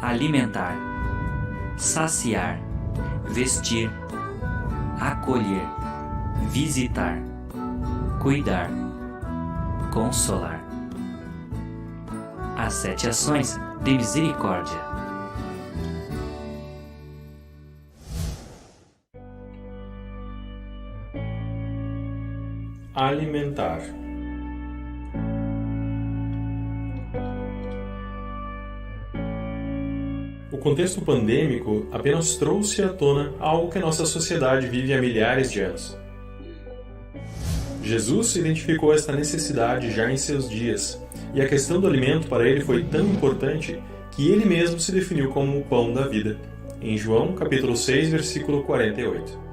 alimentar, saciar, vestir, acolher, visitar, cuidar, consolar. As 7 ações de misericórdia. Alimentar. O contexto pandêmico apenas trouxe à tona algo que a nossa sociedade vive há milhares de anos. Jesus identificou esta necessidade já em seus dias, e a questão do alimento para ele foi tão importante que ele mesmo se definiu como o pão da vida, em João capítulo 6, versículo 48.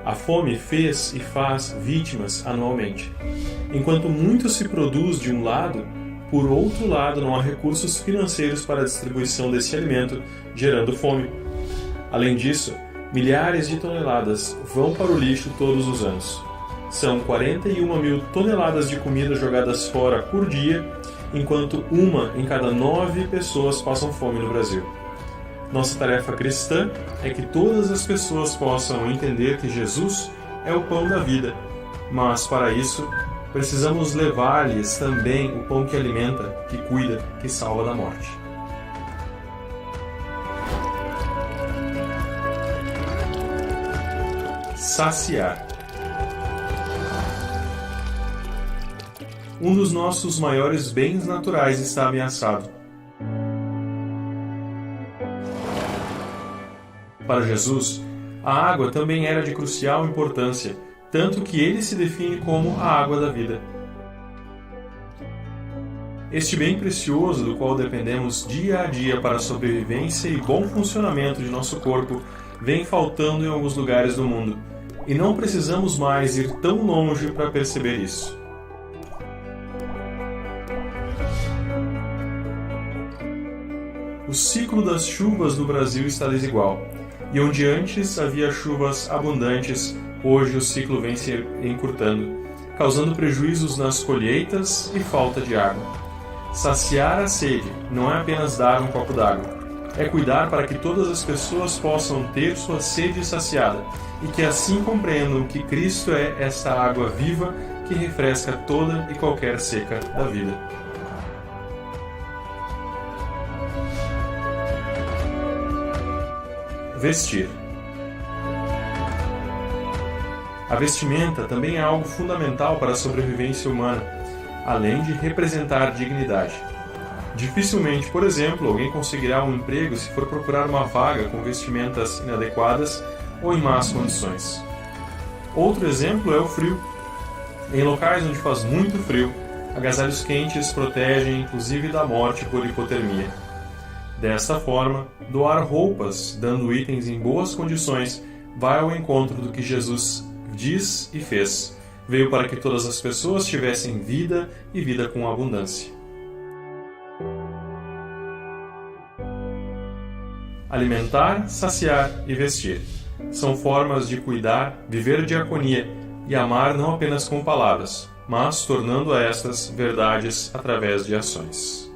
A fome fez e faz vítimas anualmente. Enquanto muito se produz de um lado, por outro lado não há recursos financeiros para a distribuição desse alimento, gerando fome. Além disso, milhares de toneladas vão para o lixo todos os anos. São 41 mil toneladas de comida jogadas fora por dia, enquanto 1 em cada 9 pessoas passam fome no Brasil. Nossa tarefa cristã é que todas as pessoas possam entender que Jesus é o pão da vida, mas para isso precisamos levar-lhes também o pão que alimenta, que cuida, que salva da morte. Saciar. Um dos nossos maiores bens naturais está ameaçado. Para Jesus, a água também era de crucial importância, tanto que ele se define como a água da vida. Este bem precioso do qual dependemos dia a dia para a sobrevivência e bom funcionamento de nosso corpo vem faltando em alguns lugares do mundo, e não precisamos mais ir tão longe para perceber isso. O ciclo das chuvas no Brasil está desigual, e onde antes havia chuvas abundantes, hoje o ciclo vem se encurtando, causando prejuízos nas colheitas e falta de água. Saciar a sede não é apenas dar um copo d'água, é cuidar para que todas as pessoas possam ter sua sede saciada e que assim compreendam que Cristo é esta água viva que refresca toda e qualquer seca da vida. Vestir. A vestimenta também é algo fundamental para a sobrevivência humana, além de representar dignidade. Dificilmente, por exemplo, alguém conseguirá um emprego se for procurar uma vaga com vestimentas inadequadas ou em más condições. Outro exemplo é o frio. Em locais onde faz muito frio, agasalhos quentes protegem inclusive da morte por hipotermia. Desta forma, doar roupas, dando itens em boas condições, vai ao encontro do que Jesus diz e fez. Veio para que todas as pessoas tivessem vida e vida com abundância. Alimentar, saciar e vestir são formas de cuidar, viver diaconia e amar não apenas com palavras, mas tornando a estas verdades através de ações.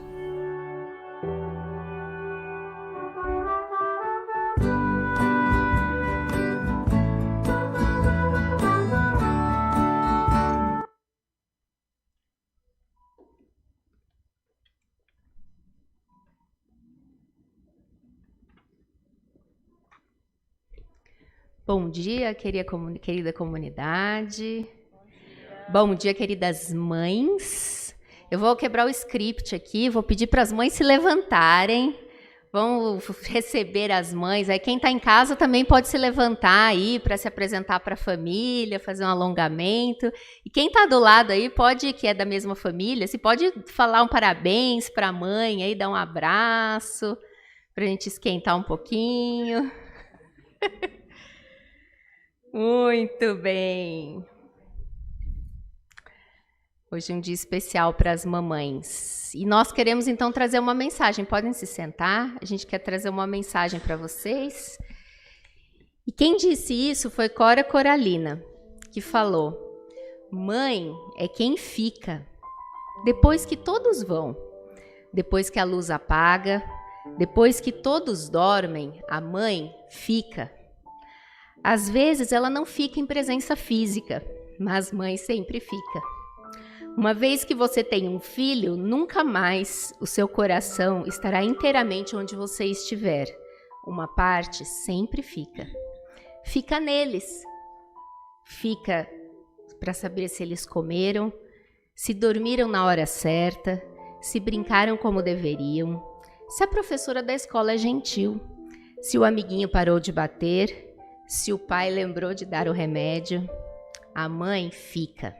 Bom dia, querida comunidade. Bom dia, queridas mães. Eu vou quebrar o script aqui, vou pedir para as mães se levantarem. Vamos receber as mães. Aí quem está em casa também pode se levantar aí para se apresentar para a família, fazer um alongamento. E quem está do lado aí pode, que é da mesma família, se pode falar um parabéns para a mãe, aí dar um abraço, para a gente esquentar um pouquinho. Muito bem. Hoje é um dia especial para as mamães. E nós queremos, então, trazer uma mensagem. Podem se sentar. A gente quer trazer uma mensagem para vocês. E quem disse isso foi Cora Coralina, que falou: mãe é quem fica depois que todos vão. depois que a luz apaga, depois que todos dormem, a mãe fica. Às vezes ela não fica em presença física, mas mãe sempre fica. Uma vez que você tem um filho, nunca mais o seu coração estará inteiramente onde você estiver. Uma parte sempre fica. Fica neles. Fica para saber se eles comeram, se dormiram na hora certa, se brincaram como deveriam, se a professora da escola é gentil, se o amiguinho parou de bater, se o pai lembrou de dar o remédio. A mãe fica.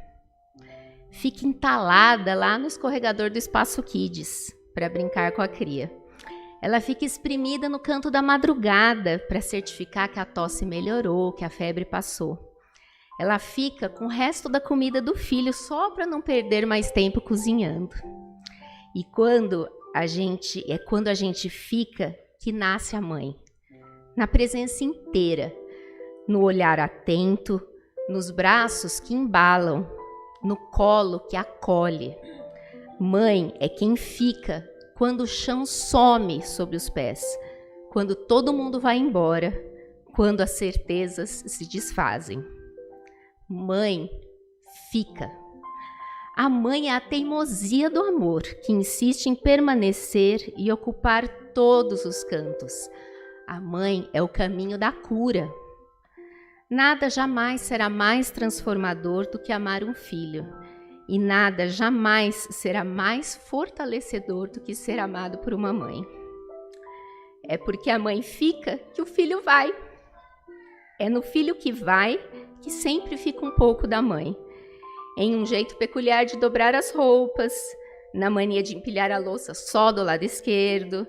Fica entalada lá no escorregador do Espaço Kids para brincar com a cria. Ela fica espremida no canto da madrugada para certificar que a tosse melhorou, que a febre passou. Ela fica com o resto da comida do filho só para não perder mais tempo cozinhando. E quando a gente fica que nasce a mãe. Na presença inteira, no olhar atento, nos braços que embalam, no colo que acolhe. Mãe é quem fica quando o chão some sob os pés, quando todo mundo vai embora, quando as certezas se desfazem. Mãe fica. A mãe é a teimosia do amor, que insiste em permanecer e ocupar todos os cantos. A mãe é o caminho da cura. Nada jamais será mais transformador do que amar um filho. E nada jamais será mais fortalecedor do que ser amado por uma mãe. É porque a mãe fica que o filho vai. É no filho que vai que sempre fica um pouco da mãe. Em um jeito peculiar de dobrar as roupas, na mania de empilhar a louça só do lado esquerdo,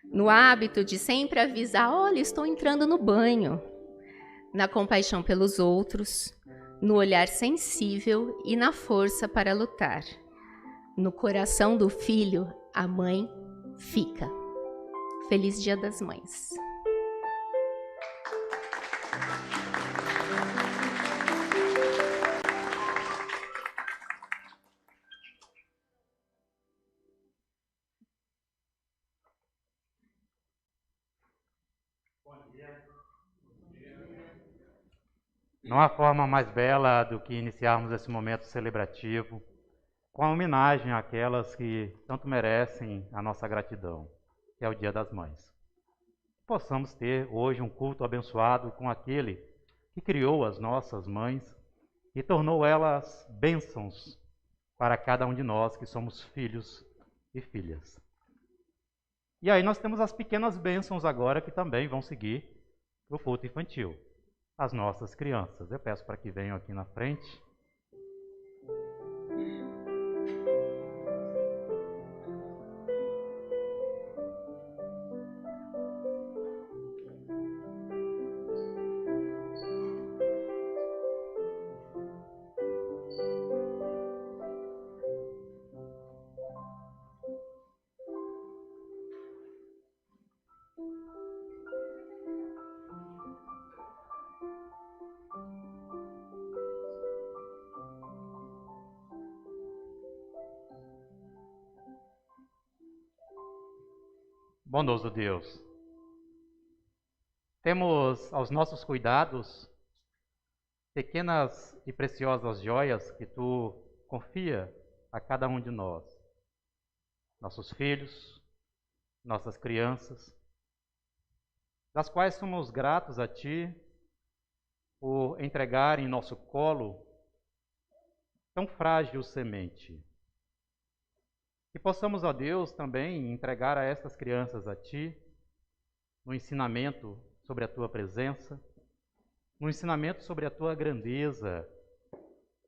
no hábito de sempre avisar: olha, estou entrando no banho, na compaixão pelos outros, no olhar sensível e na força para lutar. No coração do filho, a mãe fica. Feliz Dia das Mães. Não há forma mais bela do que iniciarmos esse momento celebrativo com a homenagem àquelas que tanto merecem a nossa gratidão, que é o Dia das Mães. Possamos ter hoje um culto abençoado com aquele que criou as nossas mães e tornou elas bênçãos para cada um de nós que somos filhos e filhas. E aí nós temos as pequenas bênçãos agora que também vão seguir o culto infantil. As nossas crianças. Eu peço para que venham aqui na frente. Bondoso Deus, temos aos nossos cuidados pequenas e preciosas joias que Tu confia a cada um de nós, nossos filhos, nossas crianças, das quais somos gratos a Ti por entregar em nosso colo tão frágil semente. Que possamos, ó Deus, também entregar a estas crianças a Ti, no ensinamento sobre a Tua presença, no ensinamento sobre a Tua grandeza,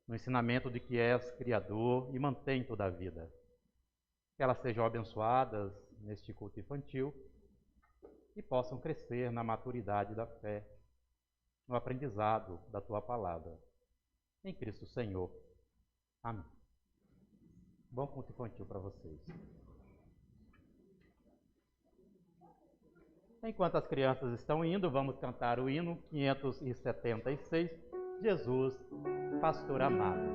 no ensinamento de que és Criador e mantém toda a vida. Que elas sejam abençoadas neste culto infantil e possam crescer na maturidade da fé, no aprendizado da Tua palavra. Em Cristo Senhor. Amém. Bom culto infantil para vocês. Enquanto as crianças estão indo, vamos cantar o hino 576, Jesus, Pastor Amado.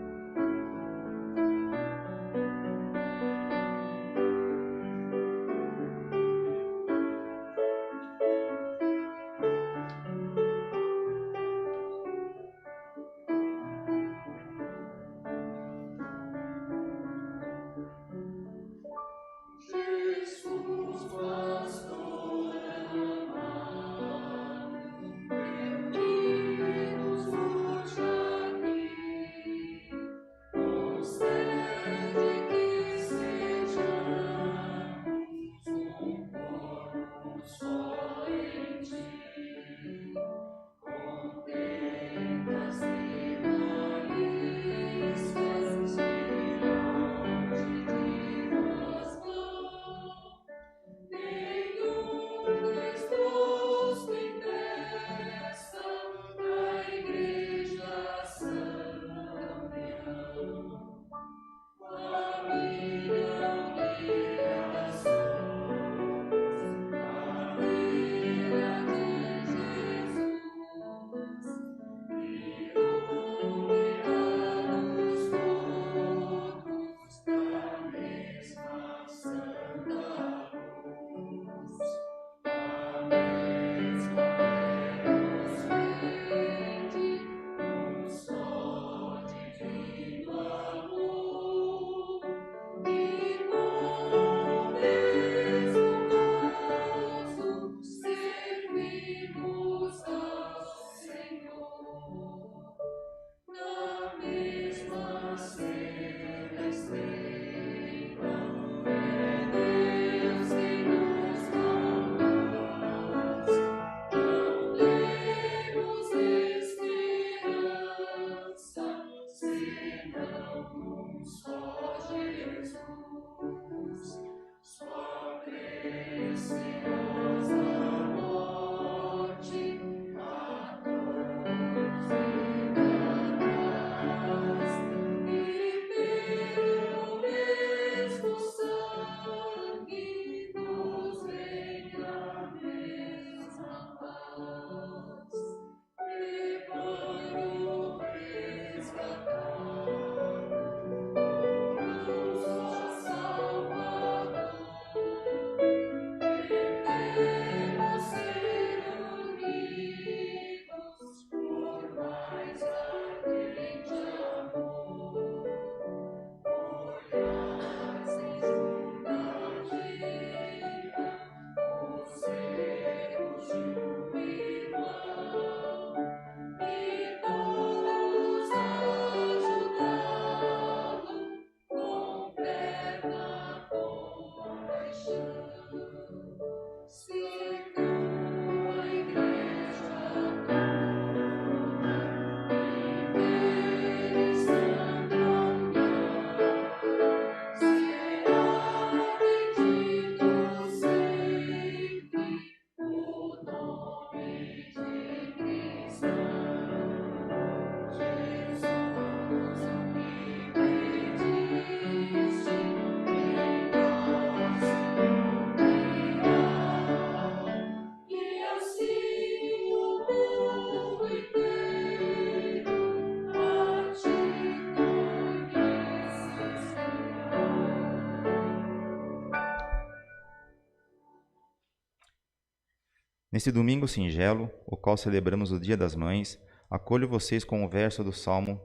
Neste domingo singelo, o qual celebramos o Dia das Mães, acolho vocês com o verso do Salmo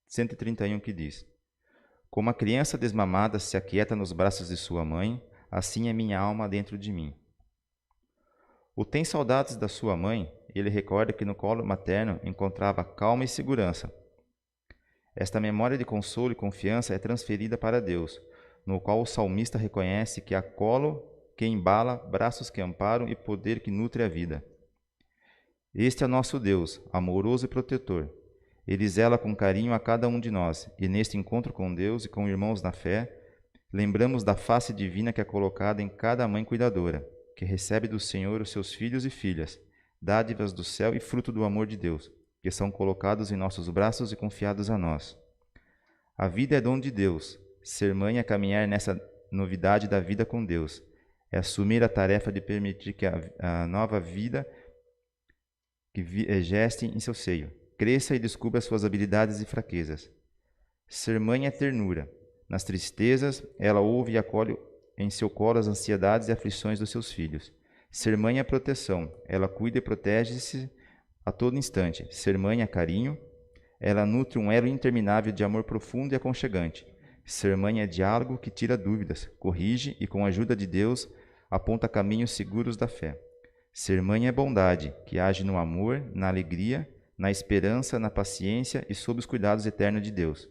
131 que diz: Como a criança desmamada se aquieta nos braços de sua mãe, assim é minha alma dentro de mim. O tem saudades da sua mãe, ele recorda que no colo materno encontrava calma e segurança. Esta memória de consolo e confiança é transferida para Deus, no qual o salmista reconhece que há colo que embala, braços que amparam e poder que nutre a vida. Este é nosso Deus, amoroso e protetor. Ele zela com carinho a cada um de nós, e neste encontro com Deus e com irmãos na fé, lembramos da face divina que é colocada em cada mãe cuidadora, que recebe do Senhor os seus filhos e filhas, dádivas do céu e fruto do amor de Deus, que são colocados em nossos braços e confiados a nós. A vida é dom de Deus. Ser mãe é caminhar nessa novidade da vida com Deus. É assumir a tarefa de permitir que a nova vida que geste em seu seio cresça e descubra suas habilidades e fraquezas. Ser mãe é ternura. Nas tristezas, ela ouve e acolhe em seu colo as ansiedades e aflições dos seus filhos. Ser mãe é proteção. Ela cuida e protege-se a todo instante. Ser mãe é carinho. Ela nutre um elo interminável de amor profundo e aconchegante. Ser mãe é diálogo que tira dúvidas, corrige e, com a ajuda de Deus, aponta caminhos seguros da fé. Ser mãe é bondade, que age no amor, na alegria, na esperança, na paciência e sob os cuidados eternos de Deus.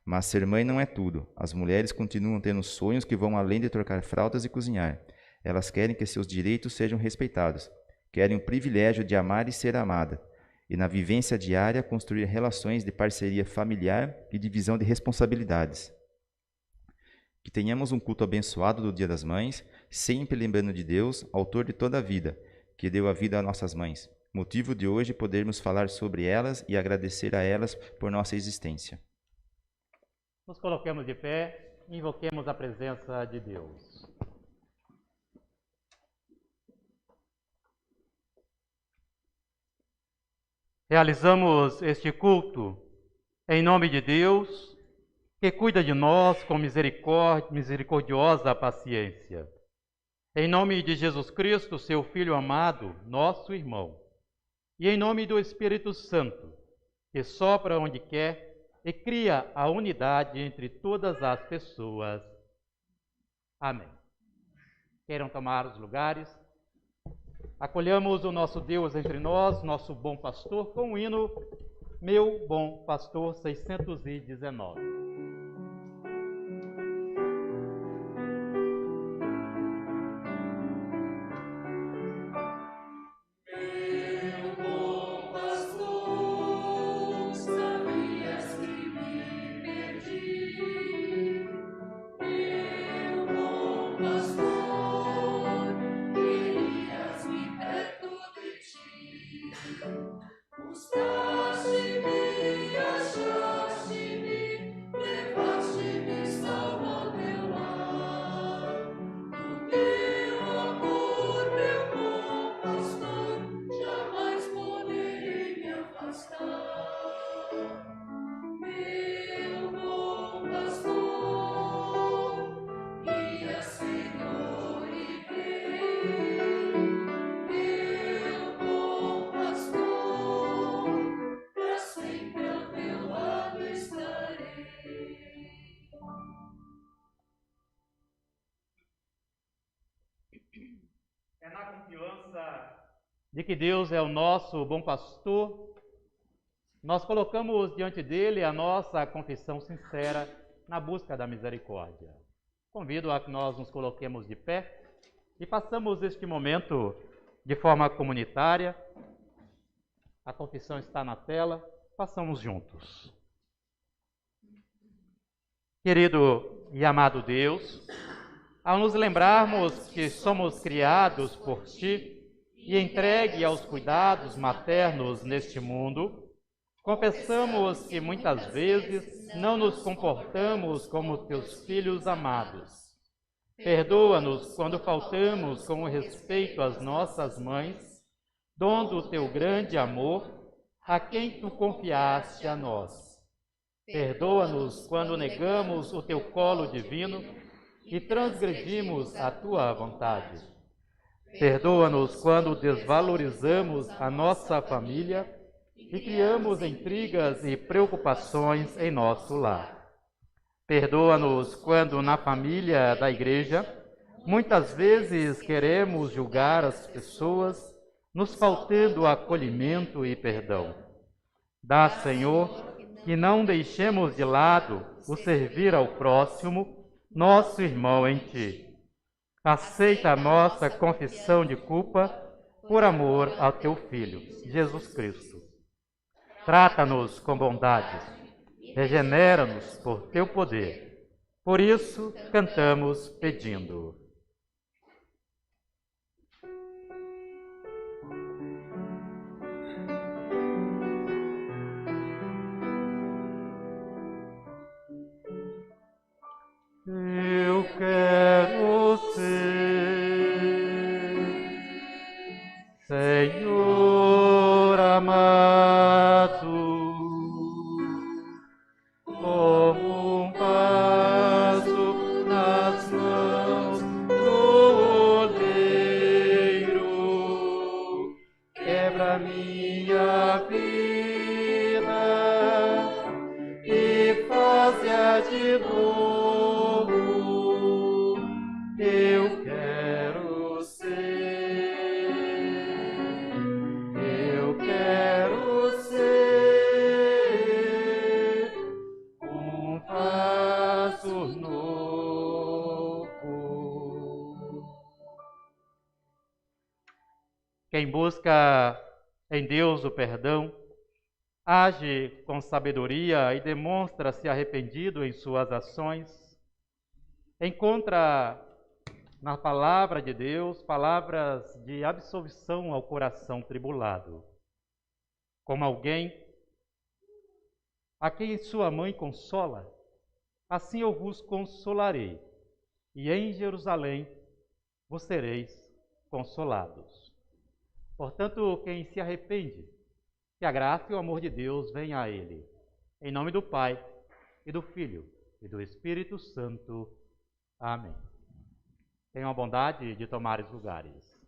Mas ser mãe não é tudo. As mulheres continuam tendo sonhos que vão além de trocar fraldas e cozinhar. Elas querem que seus direitos sejam respeitados. Querem o privilégio de amar e ser amada. E na vivência diária construir relações de parceria familiar e divisão de responsabilidades. Que tenhamos um culto abençoado do Dia das Mães, sempre lembrando de Deus, autor de toda a vida, que deu a vida a nossas mães. Motivo de hoje podermos falar sobre elas e agradecer a elas por nossa existência. Nos coloquemos de pé e invoquemos a presença de Deus. Realizamos este culto em nome de Deus, que cuida de nós com misericordiosa paciência. Em nome de Jesus Cristo, seu Filho amado, nosso irmão. E em nome do Espírito Santo, que sopra onde quer e cria a unidade entre todas as pessoas. Amém. Queiram tomar os lugares. Acolhamos o nosso Deus entre nós, nosso bom pastor, com o hino Meu Bom Pastor 619. É na confiança de que Deus é o nosso bom pastor, nós colocamos diante dele a nossa confissão sincera na busca da misericórdia. Convido a que nós nos coloquemos de pé e façamos este momento de forma comunitária. A confissão está na tela, façamos juntos. Querido e amado Deus, ao nos lembrarmos que somos criados por Ti e entregue aos cuidados maternos neste mundo, confessamos que muitas vezes não nos comportamos como Teus filhos amados. Perdoa-nos quando faltamos com respeito às nossas mães, dom do Teu grande amor, a quem Tu confiaste a nós. Perdoa-nos quando negamos o Teu colo divino e transgredimos a Tua vontade. Perdoa-nos quando desvalorizamos a nossa família e criamos intrigas e preocupações em nosso lar. Perdoa-nos quando na família da igreja muitas vezes queremos julgar as pessoas, nos faltando acolhimento e perdão. Dá, Senhor, que não deixemos de lado o servir ao próximo, nosso irmão em Ti. Aceita a nossa confissão de culpa por amor ao Teu Filho, Jesus Cristo. Trata-nos com bondade, regenera-nos por Teu poder. Por isso, cantamos pedindo. Eu quero ser, Senhor amado, como um vaso nas mãos Eu quero ser. Eu quero ser um vaso novo. Quem busca em Deus o perdão, age com sabedoria e demonstra-se arrependido em suas ações, encontra na palavra de Deus palavras de absolvição ao coração tribulado. Como alguém a quem sua mãe consola, assim eu vos consolarei, e em Jerusalém vos sereis consolados. Portanto, quem se arrepende, que a graça e o amor de Deus venha a ele. Em nome do Pai, e do Filho, e do Espírito Santo. Amém. Tenham a bondade de tomar os lugares.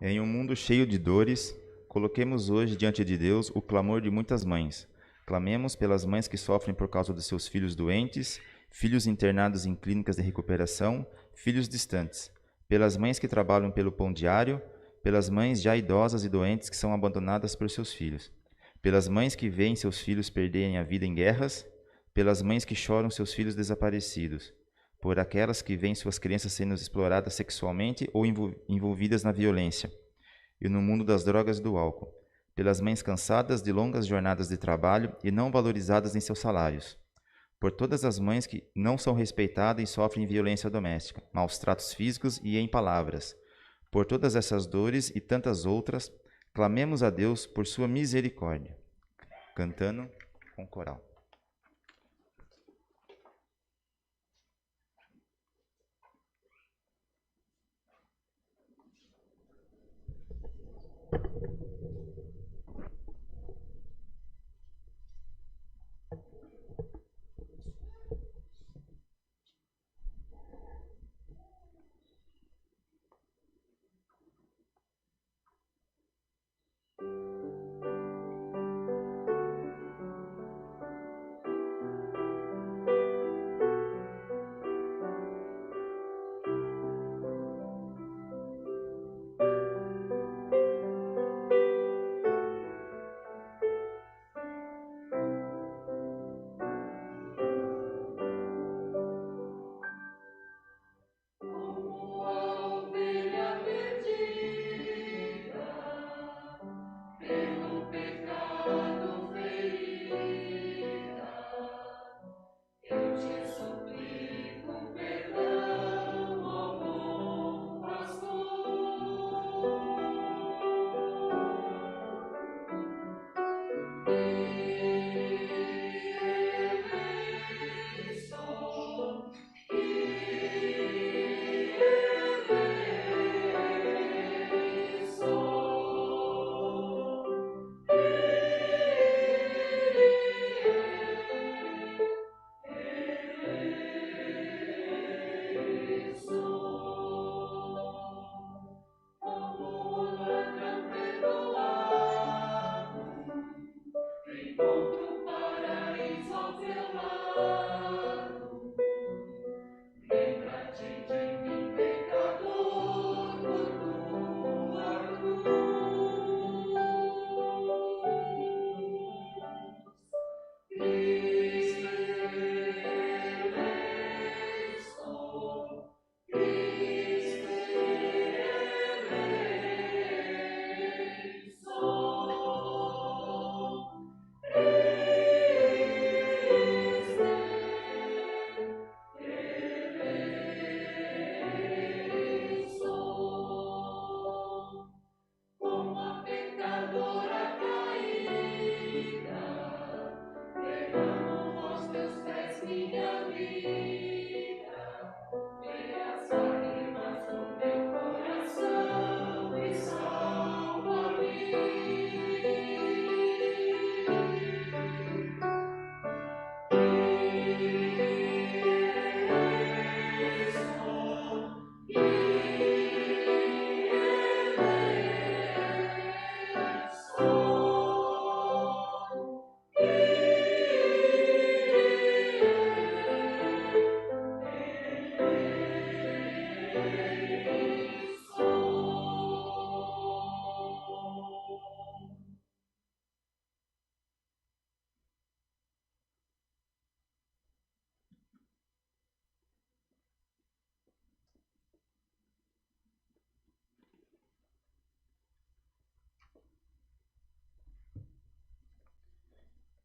Em um mundo cheio de dores, coloquemos hoje diante de Deus o clamor de muitas mães. Clamemos pelas mães que sofrem por causa dos seus filhos doentes, filhos internados em clínicas de recuperação, filhos distantes. Pelas mães que trabalham pelo pão diário, pelas mães já idosas e doentes que são abandonadas por seus filhos, pelas mães que veem seus filhos perderem a vida em guerras, pelas mães que choram seus filhos desaparecidos, por aquelas que veem suas crianças sendo exploradas sexualmente ou envolvidas na violência, e no mundo das drogas e do álcool, pelas mães cansadas de longas jornadas de trabalho e não valorizadas em seus salários, por todas as mães que não são respeitadas e sofrem violência doméstica, maus tratos físicos e em palavras. Por todas essas dores e tantas outras, clamemos a Deus por sua misericórdia. Cantando com coral.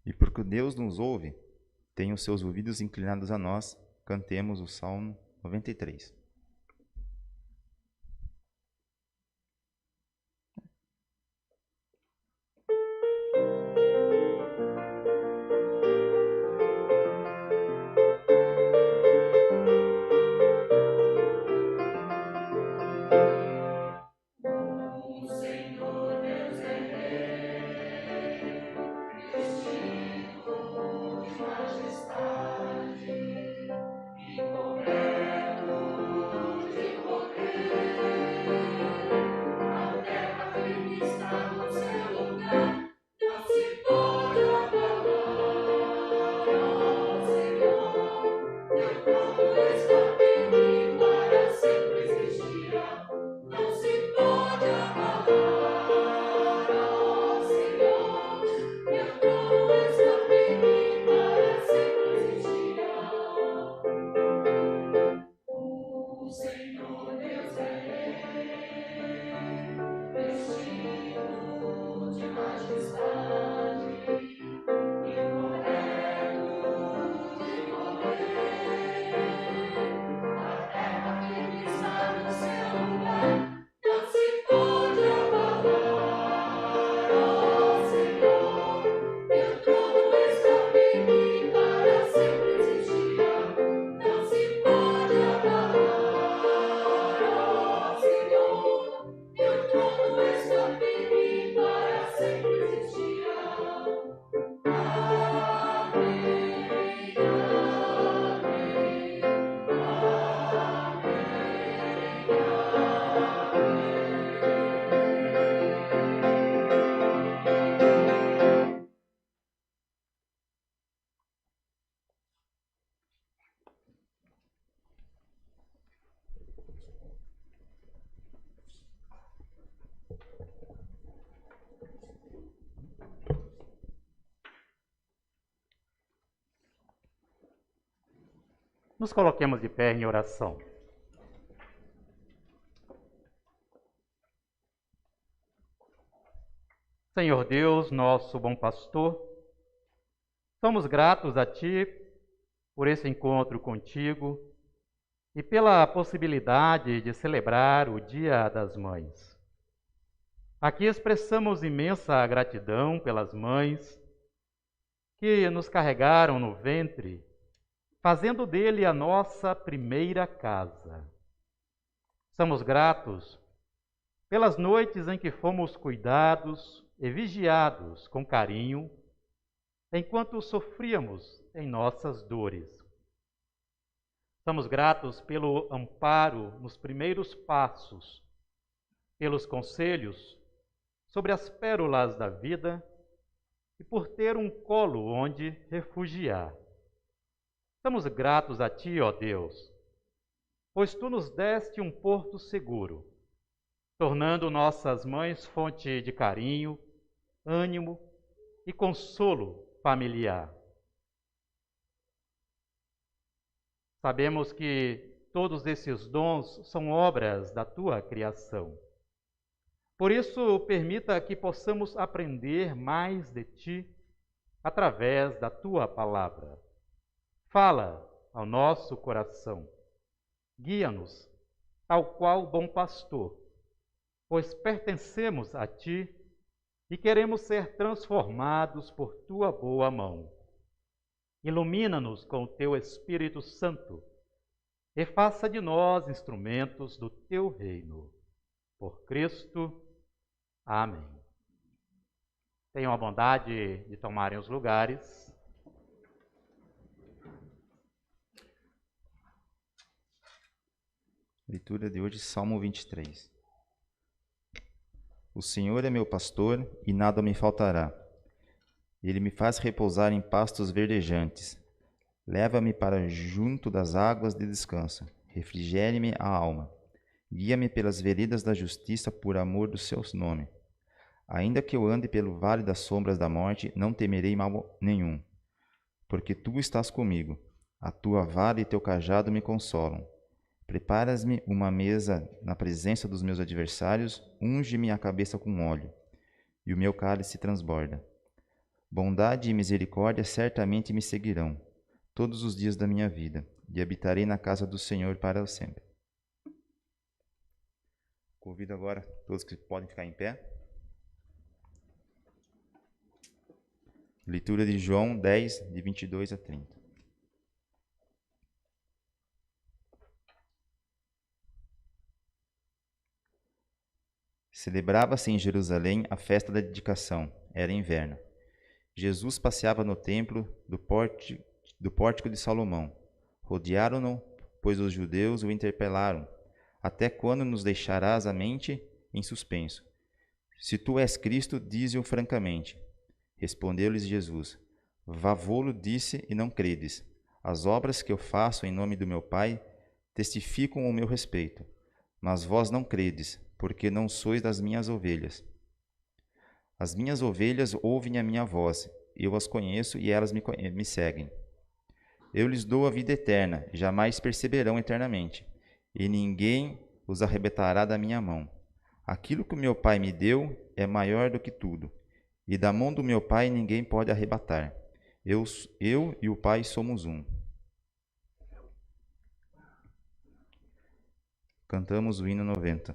E porque Deus nos ouve, tem os seus ouvidos inclinados a nós, cantemos o Salmo 93. Nos coloquemos de pé em oração. Senhor Deus, nosso bom pastor, somos gratos a Ti por esse encontro contigo e pela possibilidade de celebrar o Dia das Mães. Aqui expressamos imensa gratidão pelas mães que nos carregaram no ventre, fazendo dele a nossa primeira casa. Somos gratos pelas noites em que fomos cuidados e vigiados com carinho, enquanto sofríamos em nossas dores. Somos gratos pelo amparo nos primeiros passos, pelos conselhos sobre as pérolas da vida e por ter um colo onde refugiar. Estamos gratos a Ti, ó Deus, pois Tu nos deste um porto seguro, tornando nossas mães fonte de carinho, ânimo e consolo familiar. Sabemos que todos esses dons são obras da Tua criação. Por isso, permita que possamos aprender mais de Ti através da Tua palavra. Fala ao nosso coração, guia-nos, tal qual bom pastor, pois pertencemos a Ti e queremos ser transformados por Tua boa mão. Ilumina-nos com o Teu Espírito Santo e faça de nós instrumentos do Teu reino. Por Cristo. Amém. Tenham a bondade de tomarem os lugares. Leitura de hoje, Salmo 23. O Senhor é meu pastor e nada me faltará. Ele me faz repousar em pastos verdejantes. Leva-me para junto das águas de descanso. Refrigere-me a alma. Guia-me pelas veredas da justiça por amor do seu nome. Ainda que eu ande pelo vale das sombras da morte, não temerei mal nenhum, porque tu estás comigo. A tua vara e teu cajado me consolam. Preparas-me uma mesa na presença dos meus adversários, unge-me a cabeça com óleo, e o meu cálice transborda. Bondade e misericórdia certamente me seguirão todos os dias da minha vida, e habitarei na casa do Senhor para sempre. Convido agora todos que podem ficar em pé. Leitura de João 10, de 22 a 30. Celebrava-se em Jerusalém a festa da dedicação. Era inverno. Jesus passeava no templo do pórtico de Salomão. Rodearam-no, pois os judeus o interpelaram. Até quando nos deixarás a mente em suspenso? Se tu és Cristo, dize-o francamente. Respondeu-lhes Jesus: Vavolo disse e não credes. As obras que eu faço em nome do meu Pai testificam o meu respeito. Mas vós não credes, porque não sois das minhas ovelhas. As minhas ovelhas ouvem a minha voz, eu as conheço e elas me seguem. Eu lhes dou a vida eterna, jamais perceberão eternamente, e ninguém os arrebatará da minha mão. Aquilo que o meu Pai me deu é maior do que tudo, e da mão do meu Pai ninguém pode arrebatar. Eu e o Pai somos um. Cantamos o hino 90.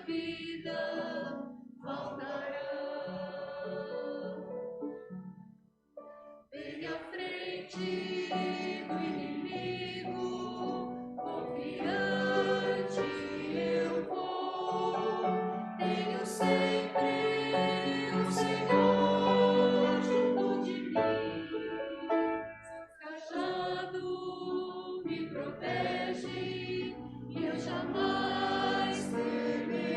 vida faltará. Bem à frente do inimigo, confiante eu vou. Tenho sempre o Senhor junto de mim. Seu cajado me protege e eu jamais temerei.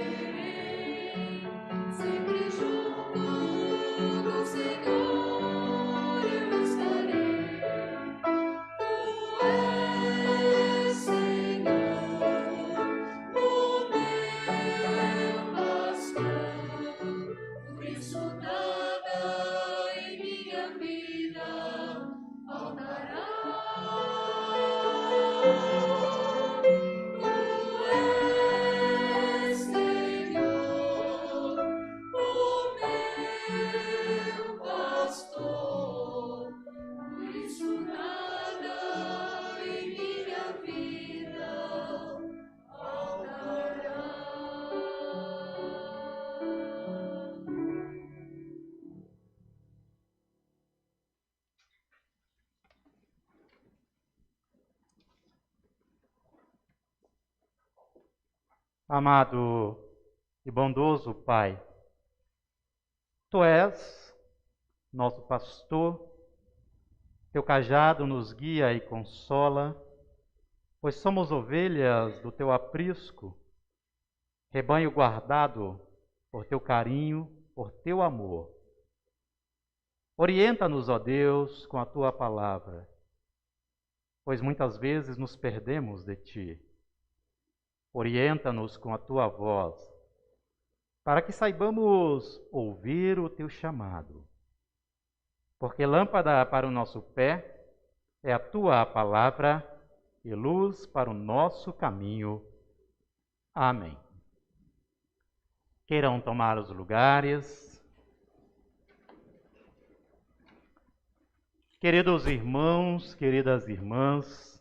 Sempre junto do Senhor eu estarei. Tu és, Senhor, o meu bastão. Por isso nada em minha vida faltará. Tu és, Senhor, o meu pastor. Por isso nada em minha vida faltará. Amado e bondoso Pai, Tu és nosso pastor, Teu cajado nos guia e consola, pois somos ovelhas do Teu aprisco, rebanho guardado por Teu carinho, por Teu amor. Orienta-nos, ó Deus, com a Tua palavra, pois muitas vezes nos perdemos de Ti. Orienta-nos com a Tua voz, para que saibamos ouvir o Teu chamado. Porque lâmpada para o nosso pé é a Tua palavra e luz para o nosso caminho. Amém. Queiram tomar os lugares. Queridos irmãos, queridas irmãs,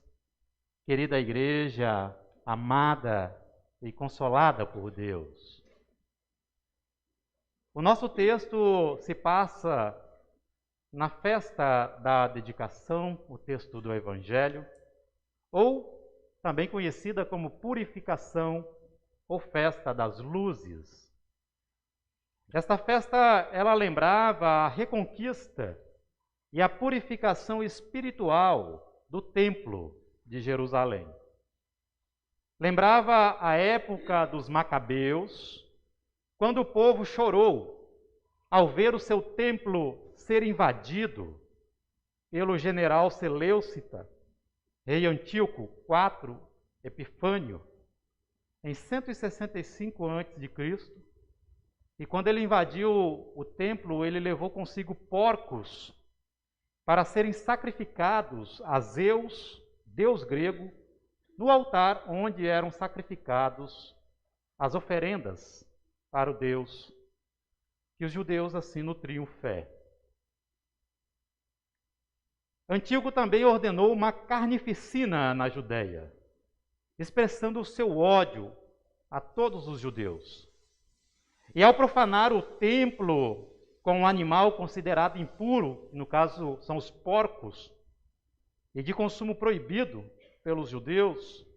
querida igreja amada e consolada por Deus. O nosso texto se passa na festa da dedicação, o texto do Evangelho, ou também conhecida como purificação ou festa das luzes. Esta festa, ela lembrava a reconquista e a purificação espiritual do templo de Jerusalém. Lembrava a época dos Macabeus, quando o povo chorou ao ver o seu templo ser invadido pelo general Seleucida, rei Antíoco IV Epifânio, em 165 a.C. E quando ele invadiu o templo, ele levou consigo porcos para serem sacrificados a Zeus, deus grego, no altar onde eram sacrificados as oferendas para o Deus que os judeus assim nutriam fé. Antíoco também ordenou uma carnificina na Judéia, expressando o seu ódio a todos os judeus. E ao profanar o templo com um animal considerado impuro, no caso são os porcos, e de consumo proibido pelos judeus,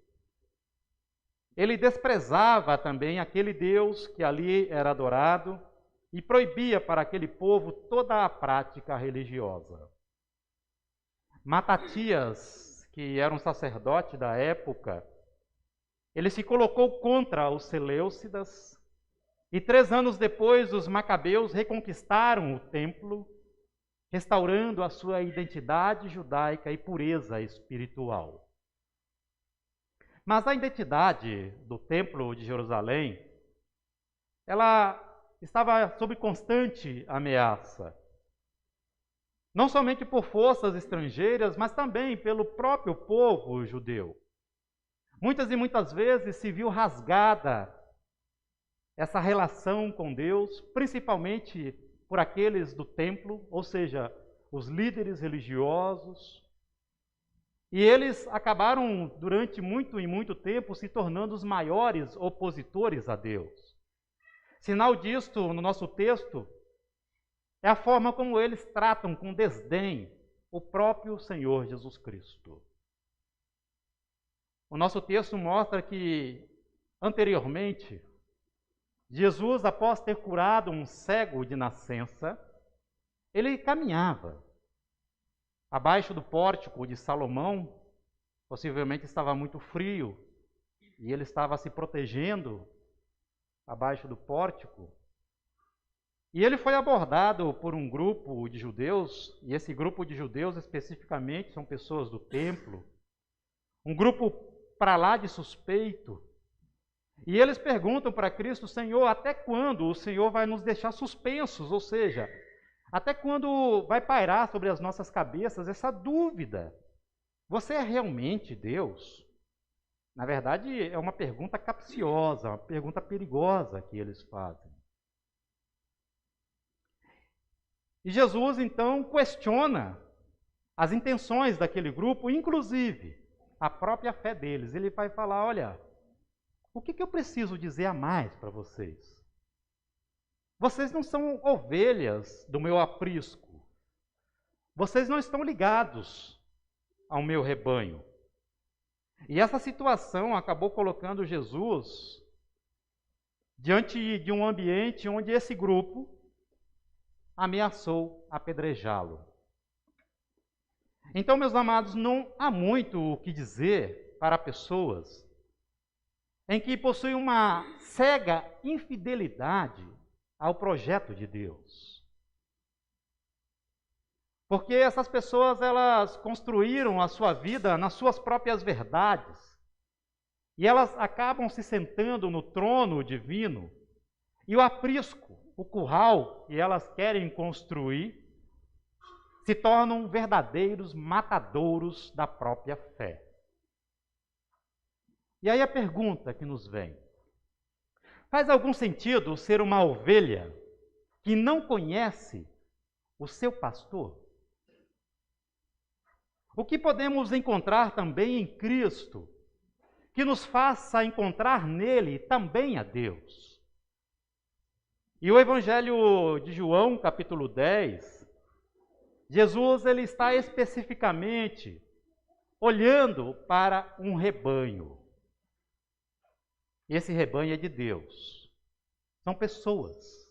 ele desprezava também aquele Deus que ali era adorado e proibia para aquele povo toda a prática religiosa. Matatias, que era um sacerdote da época, ele se colocou contra os Seleucidas e 3 anos depois os Macabeus reconquistaram o templo, restaurando a sua identidade judaica e pureza espiritual. Mas a identidade do Templo de Jerusalém, ela estava sob constante ameaça. Não somente por forças estrangeiras, mas também pelo próprio povo judeu. Muitas e muitas vezes se viu rasgada essa relação com Deus, principalmente por aqueles do templo, ou seja, os líderes religiosos. E eles acabaram, durante muito e muito tempo, se tornando os maiores opositores a Deus. Sinal disto, no nosso texto, é a forma como eles tratam com desdém o próprio Senhor Jesus Cristo. O nosso texto mostra que, anteriormente, Jesus, após ter curado um cego de nascença, ele caminhava abaixo do pórtico de Salomão. Possivelmente estava muito frio e ele estava se protegendo abaixo do pórtico. E ele foi abordado por um grupo de judeus, e esse grupo de judeus especificamente são pessoas do templo, um grupo para lá de suspeito. E eles perguntam para Cristo: Senhor, até quando o Senhor vai nos deixar suspensos? Ou seja, até quando vai pairar sobre as nossas cabeças essa dúvida? Você é realmente Deus? Na verdade, é uma pergunta capciosa, uma pergunta perigosa que eles fazem. E Jesus, então, questiona as intenções daquele grupo, inclusive a própria fé deles. Ele vai falar: olha, o que eu preciso dizer a mais para vocês? Vocês não são ovelhas do meu aprisco. Vocês não estão ligados ao meu rebanho. E essa situação acabou colocando Jesus diante de um ambiente onde esse grupo ameaçou apedrejá-lo. Então, meus amados, não há muito o que dizer para pessoas em que possuem uma cega infidelidade ao projeto de Deus. Porque essas pessoas, elas construíram a sua vida nas suas próprias verdades. E elas acabam se sentando no trono divino. E o aprisco, o curral que elas querem construir, se tornam verdadeiros matadouros da própria fé. E aí a pergunta que nos vem: faz algum sentido ser uma ovelha que não conhece o seu pastor? O que podemos encontrar também em Cristo, que nos faça encontrar nele também a Deus? E o Evangelho de João, capítulo 10, Jesus ele está especificamente olhando para um rebanho. E esse rebanho é de Deus. São pessoas.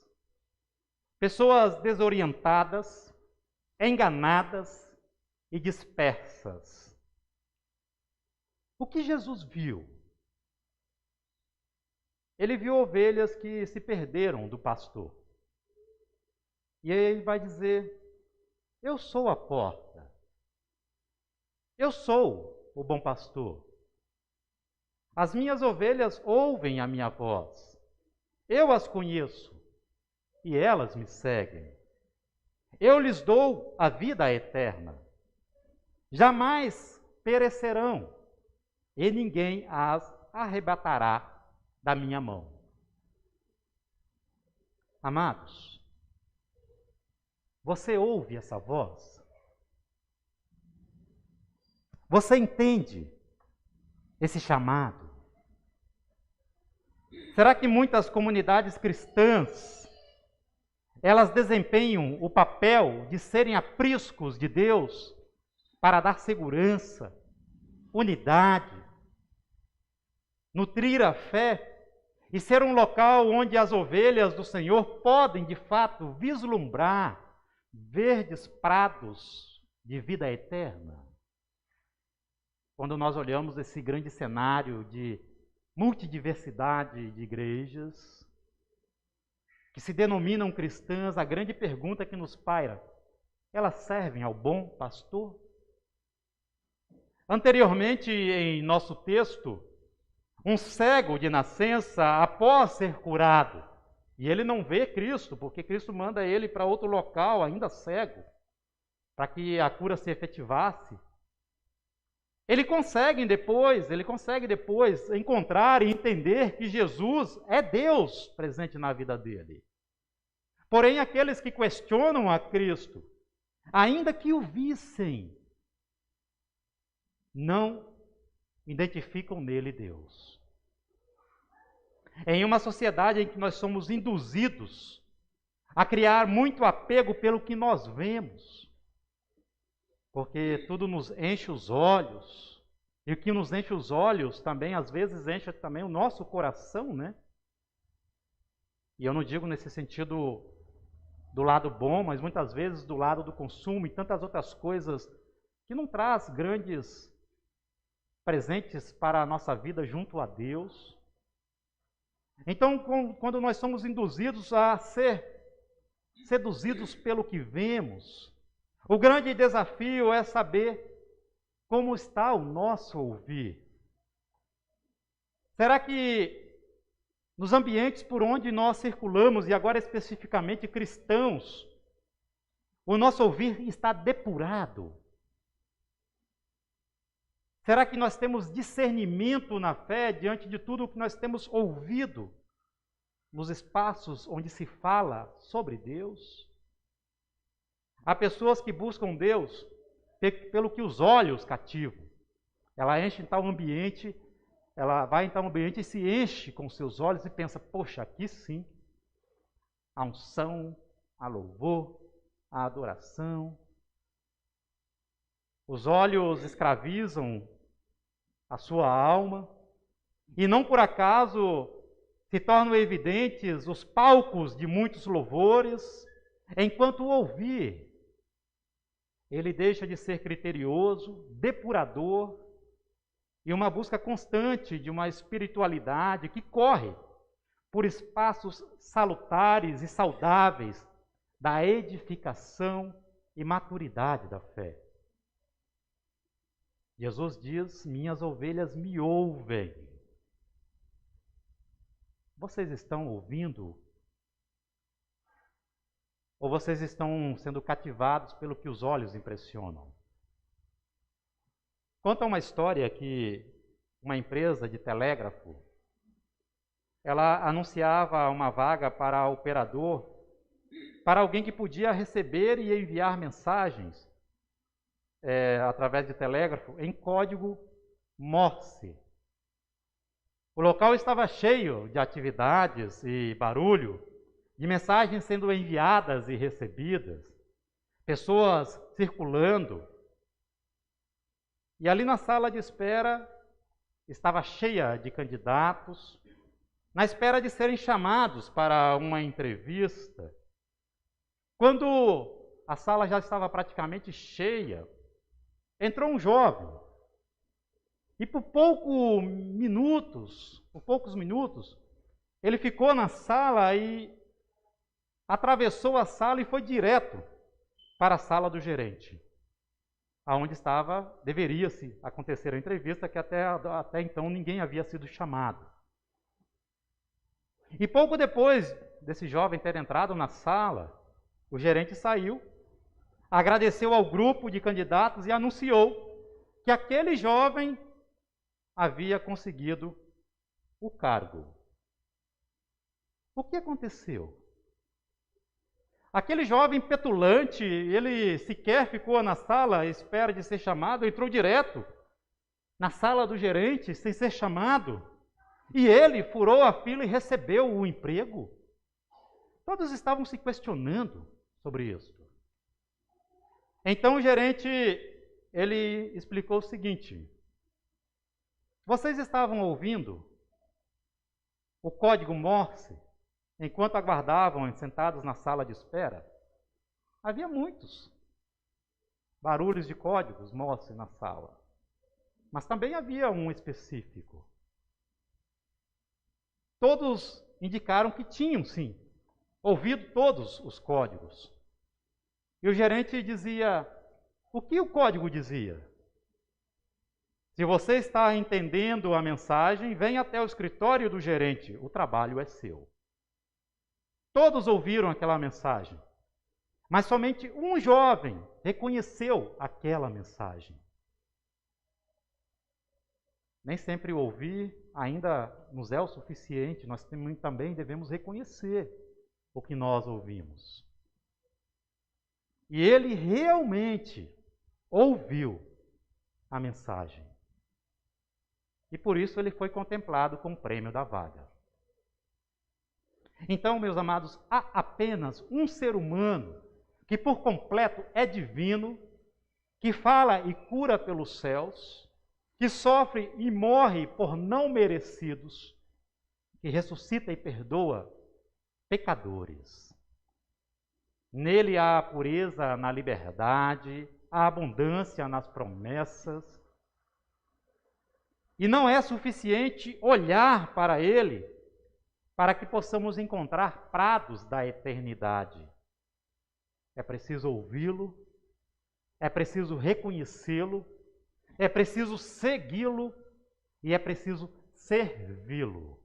Pessoas desorientadas, enganadas e dispersas. O que Jesus viu? Ele viu ovelhas que se perderam do pastor. E aí ele vai dizer: eu sou a porta. Eu sou o bom pastor. As minhas ovelhas ouvem a minha voz. Eu as conheço e elas me seguem. Eu lhes dou a vida eterna. Jamais perecerão e ninguém as arrebatará da minha mão. Amados, você ouve essa voz? Você entende esse chamado? Será que muitas comunidades cristãs, elas desempenham o papel de serem apriscos de Deus para dar segurança, unidade, nutrir a fé e ser um local onde as ovelhas do Senhor podem, de fato, vislumbrar verdes prados de vida eterna? Quando nós olhamos esse grande cenário de multidiversidade de igrejas que se denominam cristãs, a grande pergunta que nos paira: elas servem ao bom pastor? Anteriormente, em nosso texto, um cego de nascença, após ser curado, e ele não vê Cristo, porque Cristo manda ele para outro local, ainda cego, para que a cura se efetivasse. Ele consegue depois encontrar e entender que Jesus é Deus presente na vida dele. Porém, aqueles que questionam a Cristo, ainda que o vissem, não identificam nele Deus. em uma sociedade em que nós somos induzidos a criar muito apego pelo que nós vemos, porque tudo nos enche os olhos, e o que nos enche os olhos também, às vezes, enche também o nosso coração, né? E eu não digo nesse sentido do lado bom, mas muitas vezes do lado do consumo e tantas outras coisas que não traz grandes presentes para a nossa vida junto a Deus. Então, quando nós somos induzidos a ser seduzidos pelo que vemos, o grande desafio é saber como está o nosso ouvir. Será que nos ambientes por onde nós circulamos, e agora especificamente cristãos, o nosso ouvir está depurado? Será que nós temos discernimento na fé diante de tudo o que nós temos ouvido nos espaços onde se fala sobre Deus? Há pessoas que buscam Deus pelo que os olhos cativam. Ela enche em tal ambiente, ela vai em tal ambiente e se enche com seus olhos e pensa, poxa, aqui sim, a unção, a louvor, a adoração. Os olhos escravizam a sua alma, e não por acaso se tornam evidentes os palcos de muitos louvores, enquanto o ouvir, ele deixa de ser criterioso, depurador, e uma busca constante de uma espiritualidade que corre por espaços salutares e saudáveis da edificação e maturidade da fé. Jesus diz, minhas ovelhas me ouvem. Vocês estão ouvindo? Ou vocês estão sendo cativados pelo que os olhos impressionam? Conta uma história que uma empresa de telégrafo, ela anunciava uma vaga para operador, para alguém que podia receber e enviar mensagens através de telégrafo em código Morse. O local estava cheio de atividades e barulho, de mensagens sendo enviadas e recebidas, pessoas circulando. E ali na sala de espera estava cheia de candidatos, na espera de serem chamados para uma entrevista. Quando a sala já estava praticamente cheia, entrou um jovem. E por poucos minutos, ele ficou na sala e atravessou a sala e foi direto para a sala do gerente, aonde deveria-se acontecer a entrevista, que até então ninguém havia sido chamado. E pouco depois desse jovem ter entrado na sala, o gerente saiu, agradeceu ao grupo de candidatos e anunciou que aquele jovem havia conseguido o cargo. O que aconteceu? Aquele jovem petulante, ele sequer ficou na sala à espera de ser chamado, entrou direto na sala do gerente sem ser chamado. E ele furou a fila e recebeu o emprego. Todos estavam se questionando sobre isso. Então o gerente, ele explicou o seguinte: vocês estavam ouvindo o código Morse enquanto aguardavam sentados na sala de espera? Havia muitos barulhos de códigos Morse na sala, mas também havia um específico. Todos indicaram que tinham, sim, ouvido todos os códigos. E o gerente dizia, o que o código dizia? Se você está entendendo a mensagem, venha até o escritório do gerente, o trabalho é seu. Todos ouviram aquela mensagem, mas somente um jovem reconheceu aquela mensagem. Nem sempre ouvir ainda nos é o suficiente, nós também devemos reconhecer o que nós ouvimos. E ele realmente ouviu a mensagem. E por isso ele foi contemplado com o prêmio da vaga. Então, meus amados, há apenas um ser humano que por completo é divino, que fala e cura pelos céus, que sofre e morre por não merecidos, que ressuscita e perdoa pecadores. Nele há a pureza na liberdade, a abundância nas promessas. E não é suficiente olhar para ele para que possamos encontrar prados da eternidade. É preciso ouvi-lo, é preciso reconhecê-lo, é preciso segui-lo e é preciso servi-lo.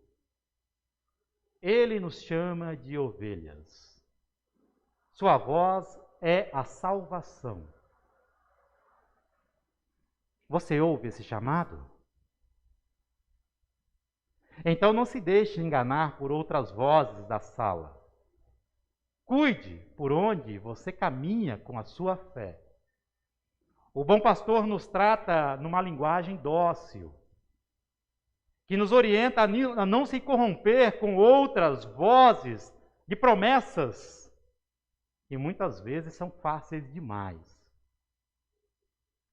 Ele nos chama de ovelhas. Sua voz é a salvação. Você ouve esse chamado? Então não se deixe enganar por outras vozes da sala. Cuide por onde você caminha com a sua fé. O bom pastor nos trata numa linguagem dócil, que nos orienta a não se corromper com outras vozes de promessas, que muitas vezes são fáceis demais.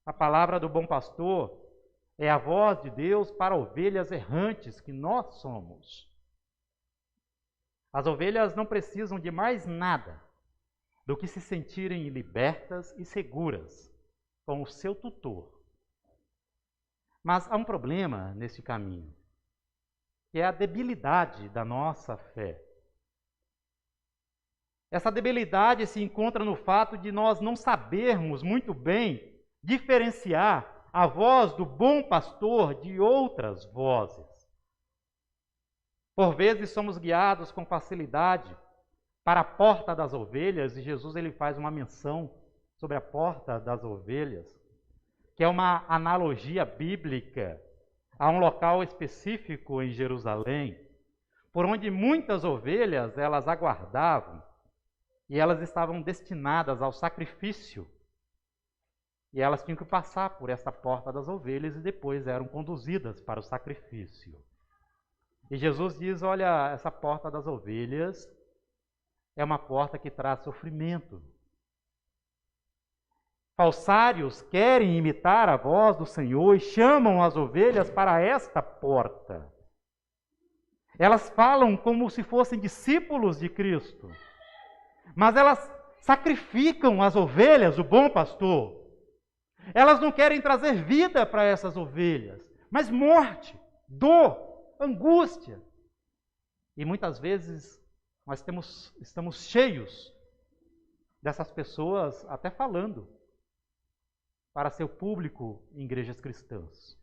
A palavra do bom pastor é a voz de Deus para ovelhas errantes que nós somos. As ovelhas não precisam de mais nada do que se sentirem libertas e seguras com o seu tutor. Mas há um problema nesse caminho, que é a debilidade da nossa fé. Essa debilidade se encontra no fato de nós não sabermos muito bem diferenciar a voz do bom pastor de outras vozes. Por vezes somos guiados com facilidade para a porta das ovelhas, e Jesus ele faz uma menção sobre a porta das ovelhas, que é uma analogia bíblica a um local específico em Jerusalém, por onde muitas ovelhas elas aguardavam e elas estavam destinadas ao sacrifício. E elas tinham que passar por essa porta das ovelhas e depois eram conduzidas para o sacrifício. E Jesus diz, olha, essa porta das ovelhas é uma porta que traz sofrimento. Falsários querem imitar a voz do Senhor e chamam as ovelhas para esta porta. Elas falam como se fossem discípulos de Cristo, mas elas sacrificam as ovelhas, o bom pastor. Elas não querem trazer vida para essas ovelhas, mas morte, dor, angústia. E muitas vezes nós estamos cheios dessas pessoas até falando para seu público em igrejas cristãs.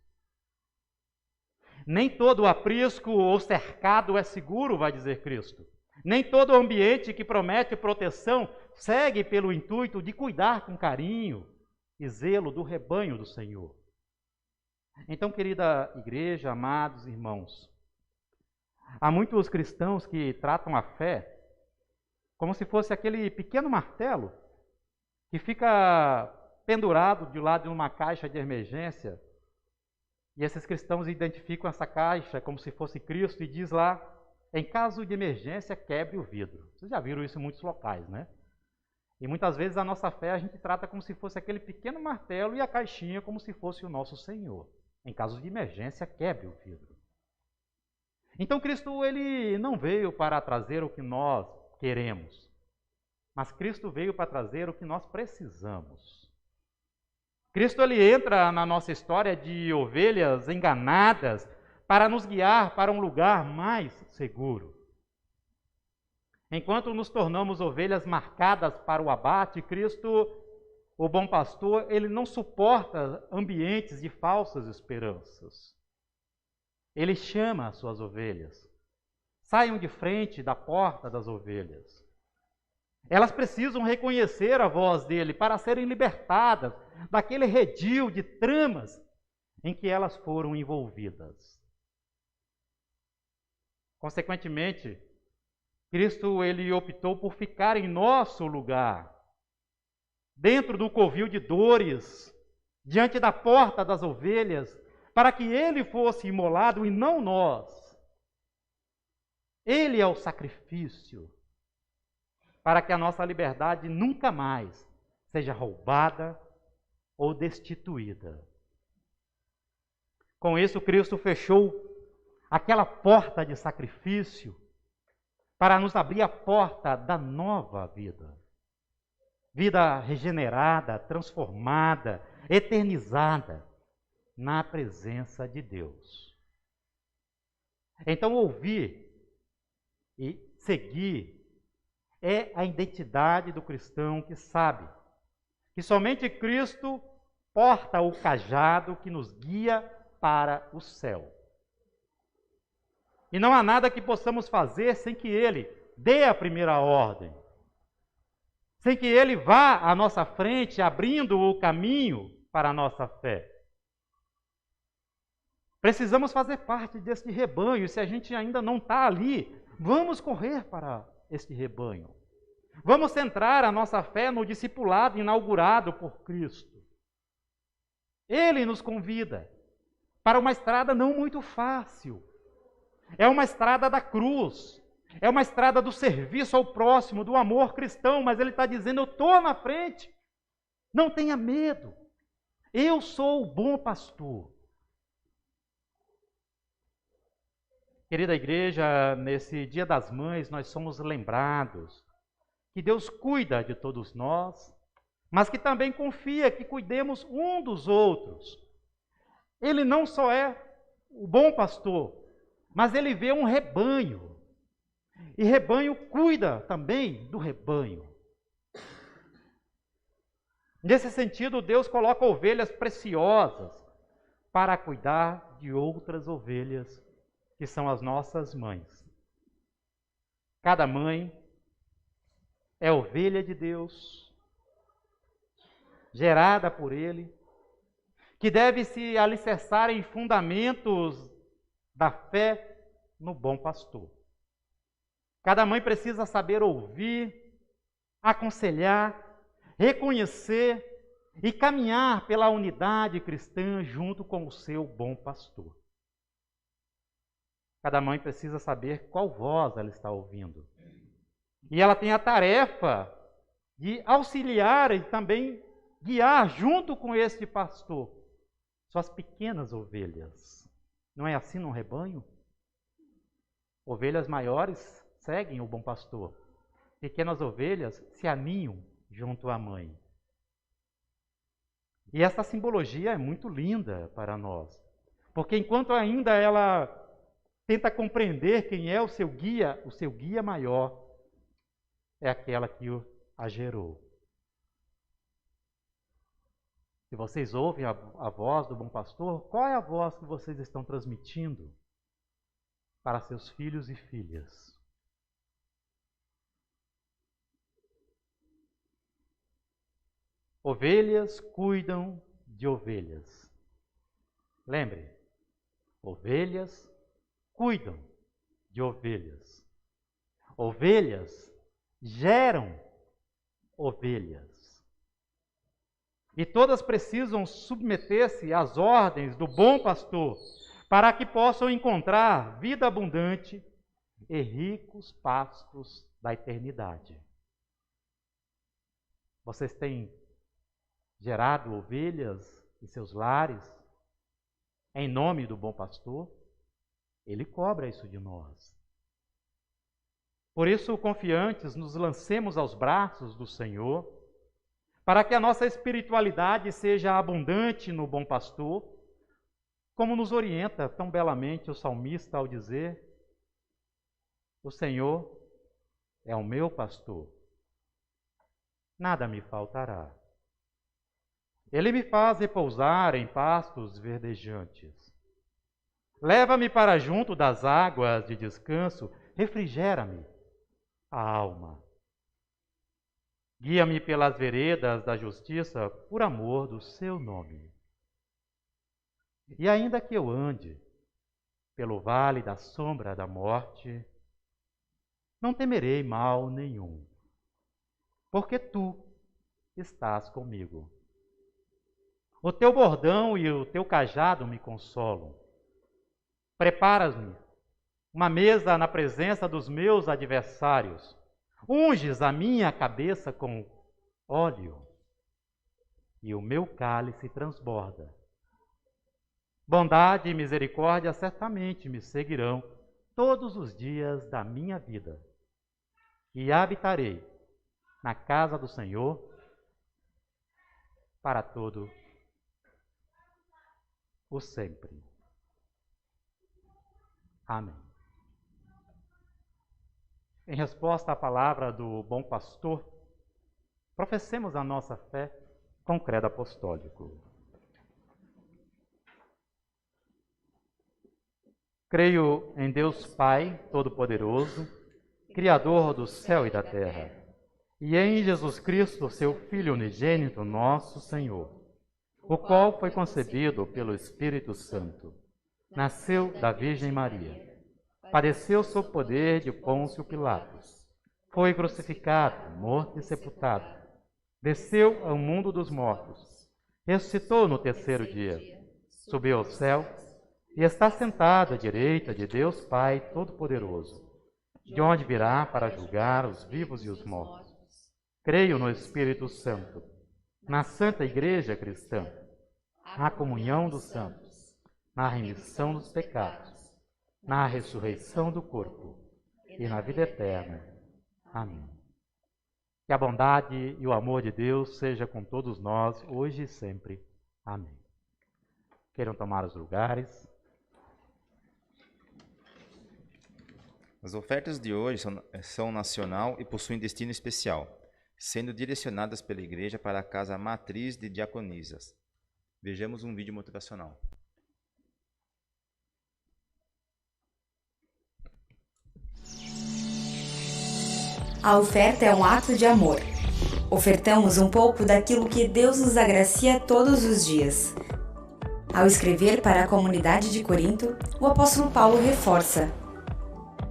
Nem todo aprisco ou cercado é seguro, vai dizer Cristo. Nem todo ambiente que promete proteção segue pelo intuito de cuidar com carinho e zelo do rebanho do Senhor. Então, querida igreja, amados irmãos, há muitos cristãos que tratam a fé como se fosse aquele pequeno martelo que fica pendurado de lado de uma caixa de emergência, e esses cristãos identificam essa caixa como se fosse Cristo e diz lá, em caso de emergência, quebre o vidro. Vocês já viram isso em muitos locais, né? E muitas vezes a nossa fé a gente trata como se fosse aquele pequeno martelo e a caixinha como se fosse o nosso Senhor. Em caso de emergência, quebre o vidro. Então Cristo ele não veio para trazer o que nós queremos, mas Cristo veio para trazer o que nós precisamos. Cristo ele entra na nossa história de ovelhas enganadas para nos guiar para um lugar mais seguro. Enquanto nos tornamos ovelhas marcadas para o abate, Cristo, o bom pastor, ele não suporta ambientes de falsas esperanças. Ele chama as suas ovelhas. Saiam de frente da porta das ovelhas. Elas precisam reconhecer a voz dele para serem libertadas daquele redil de tramas em que elas foram envolvidas. Consequentemente, Cristo ele optou por ficar em nosso lugar, dentro do covil de dores, diante da porta das ovelhas, para que ele fosse imolado e não nós. Ele é o sacrifício para que a nossa liberdade nunca mais seja roubada ou destituída. Com isso, Cristo fechou aquela porta de sacrifício para nos abrir a porta da nova vida. Vida regenerada, transformada, eternizada na presença de Deus. Então, ouvir e seguir é a identidade do cristão que sabe que somente Cristo porta o cajado que nos guia para o céu. E não há nada que possamos fazer sem que Ele dê a primeira ordem, sem que Ele vá à nossa frente, abrindo o caminho para a nossa fé. Precisamos fazer parte deste rebanho, e se a gente ainda não está ali, vamos correr para este rebanho. Vamos centrar a nossa fé no discipulado inaugurado por Cristo. Ele nos convida para uma estrada não muito fácil. É uma estrada da cruz. É uma estrada do serviço ao próximo, do amor cristão. Mas Ele está dizendo, eu estou na frente. Não tenha medo. Eu sou o bom pastor. Querida igreja, nesse Dia das Mães, nós somos lembrados que Deus cuida de todos nós, mas que também confia que cuidemos um dos outros. Ele não só é o bom pastor, mas Ele vê um rebanho. E rebanho cuida também do rebanho. Nesse sentido, Deus coloca ovelhas preciosas para cuidar de outras ovelhas, que são as nossas mães. Cada mãe é ovelha de Deus, gerada por Ele, que deve se alicerçar em fundamentos da fé no bom pastor. Cada mãe precisa saber ouvir, aconselhar, reconhecer e caminhar pela unidade cristã junto com o seu bom pastor. Cada mãe precisa saber qual voz ela está ouvindo. E ela tem a tarefa de auxiliar e também guiar junto com este pastor suas pequenas ovelhas. Não é assim num rebanho? Ovelhas maiores seguem o bom pastor. Pequenas ovelhas se aninham junto à mãe. E essa simbologia é muito linda para nós. Porque enquanto ainda ela tenta compreender quem é o seu guia maior é aquela que a gerou. Se vocês ouvem a voz do bom pastor, qual é a voz que vocês estão transmitindo para seus filhos e filhas? Ovelhas cuidam de ovelhas. Lembre, ovelhas cuidam de ovelhas. Ovelhas geram ovelhas. E todas precisam submeter-se às ordens do bom pastor para que possam encontrar vida abundante e ricos pastos da eternidade. Vocês têm gerado ovelhas em seus lares em nome do bom pastor? Ele cobra isso de nós. Por isso, confiantes, nos lancemos aos braços do Senhor, para que a nossa espiritualidade seja abundante no bom pastor, como nos orienta tão belamente o salmista ao dizer: o Senhor é o meu pastor, nada me faltará. Ele me faz repousar em pastos verdejantes. Leva-me para junto das águas de descanso, refrigera-me a alma. Guia-me pelas veredas da justiça, por amor do seu nome. E ainda que eu ande pelo vale da sombra da morte, não temerei mal nenhum, porque tu estás comigo. O teu bordão e o teu cajado me consolam. Preparas-me uma mesa na presença dos meus adversários. Unges a minha cabeça com óleo e o meu cálice transborda. Bondade e misericórdia certamente me seguirão todos os dias da minha vida. E habitarei na casa do Senhor para todo o sempre. Amém. Em resposta à palavra do bom pastor, professemos a nossa fé com credo apostólico. Creio em Deus Pai Todo-Poderoso, Criador do céu e da terra, e em Jesus Cristo, seu Filho unigênito, nosso Senhor, o qual foi concebido pelo Espírito Santo, nasceu da Virgem Maria, padeceu sob poder de Pôncio Pilatos, foi crucificado, morto e sepultado, desceu ao mundo dos mortos, ressuscitou no terceiro dia, subiu ao céu e está sentado à direita de Deus Pai Todo-Poderoso, de onde virá para julgar os vivos e os mortos. Creio no Espírito Santo, na Santa Igreja Cristã, na comunhão dos santos, na remissão dos pecados, na ressurreição do corpo e na vida eterna. Amém. Que a bondade e o amor de Deus seja com todos nós, hoje e sempre. Amém. Queiram tomar os lugares. As ofertas de hoje são nacional e possuem destino especial, sendo direcionadas pela Igreja para a Casa Matriz de Diaconisas. Vejamos um vídeo motivacional. A oferta é um ato de amor. Ofertamos um pouco daquilo que Deus nos agracia todos os dias. Ao escrever para a comunidade de Corinto, o apóstolo Paulo reforça: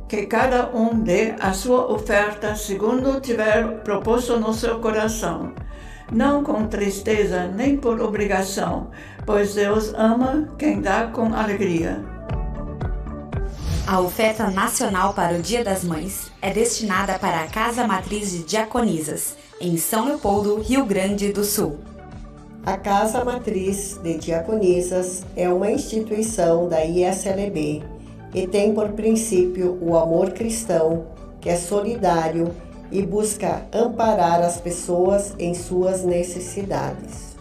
que cada um dê a sua oferta segundo tiver proposto no seu coração, não com tristeza nem por obrigação, pois Deus ama quem dá com alegria. A oferta nacional para o Dia das Mães é destinada para a Casa Matriz de Diaconisas, em São Leopoldo, Rio Grande do Sul. A Casa Matriz de Diaconisas é uma instituição da ISLB e tem por princípio o amor cristão, que é solidário e busca amparar as pessoas em suas necessidades.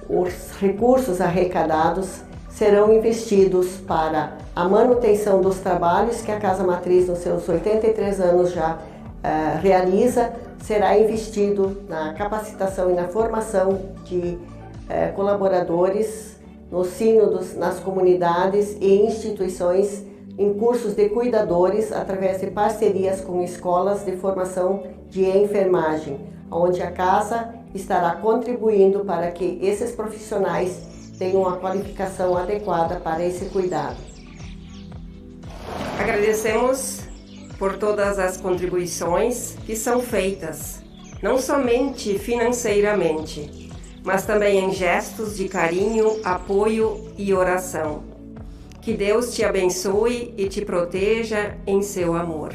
Os recursos arrecadados serão investidos para a manutenção dos trabalhos que a Casa Matriz, nos seus 83 anos, já realiza. Será investido na capacitação e na formação de colaboradores no sínodos, nas comunidades e instituições, em cursos de cuidadores, através de parcerias com escolas de formação de enfermagem, onde a Casa estará contribuindo para que esses profissionais tenham a qualificação adequada para esse cuidado. Agradecemos por todas as contribuições que são feitas, não somente financeiramente, mas também em gestos de carinho, apoio e oração. Que Deus te abençoe e te proteja em seu amor.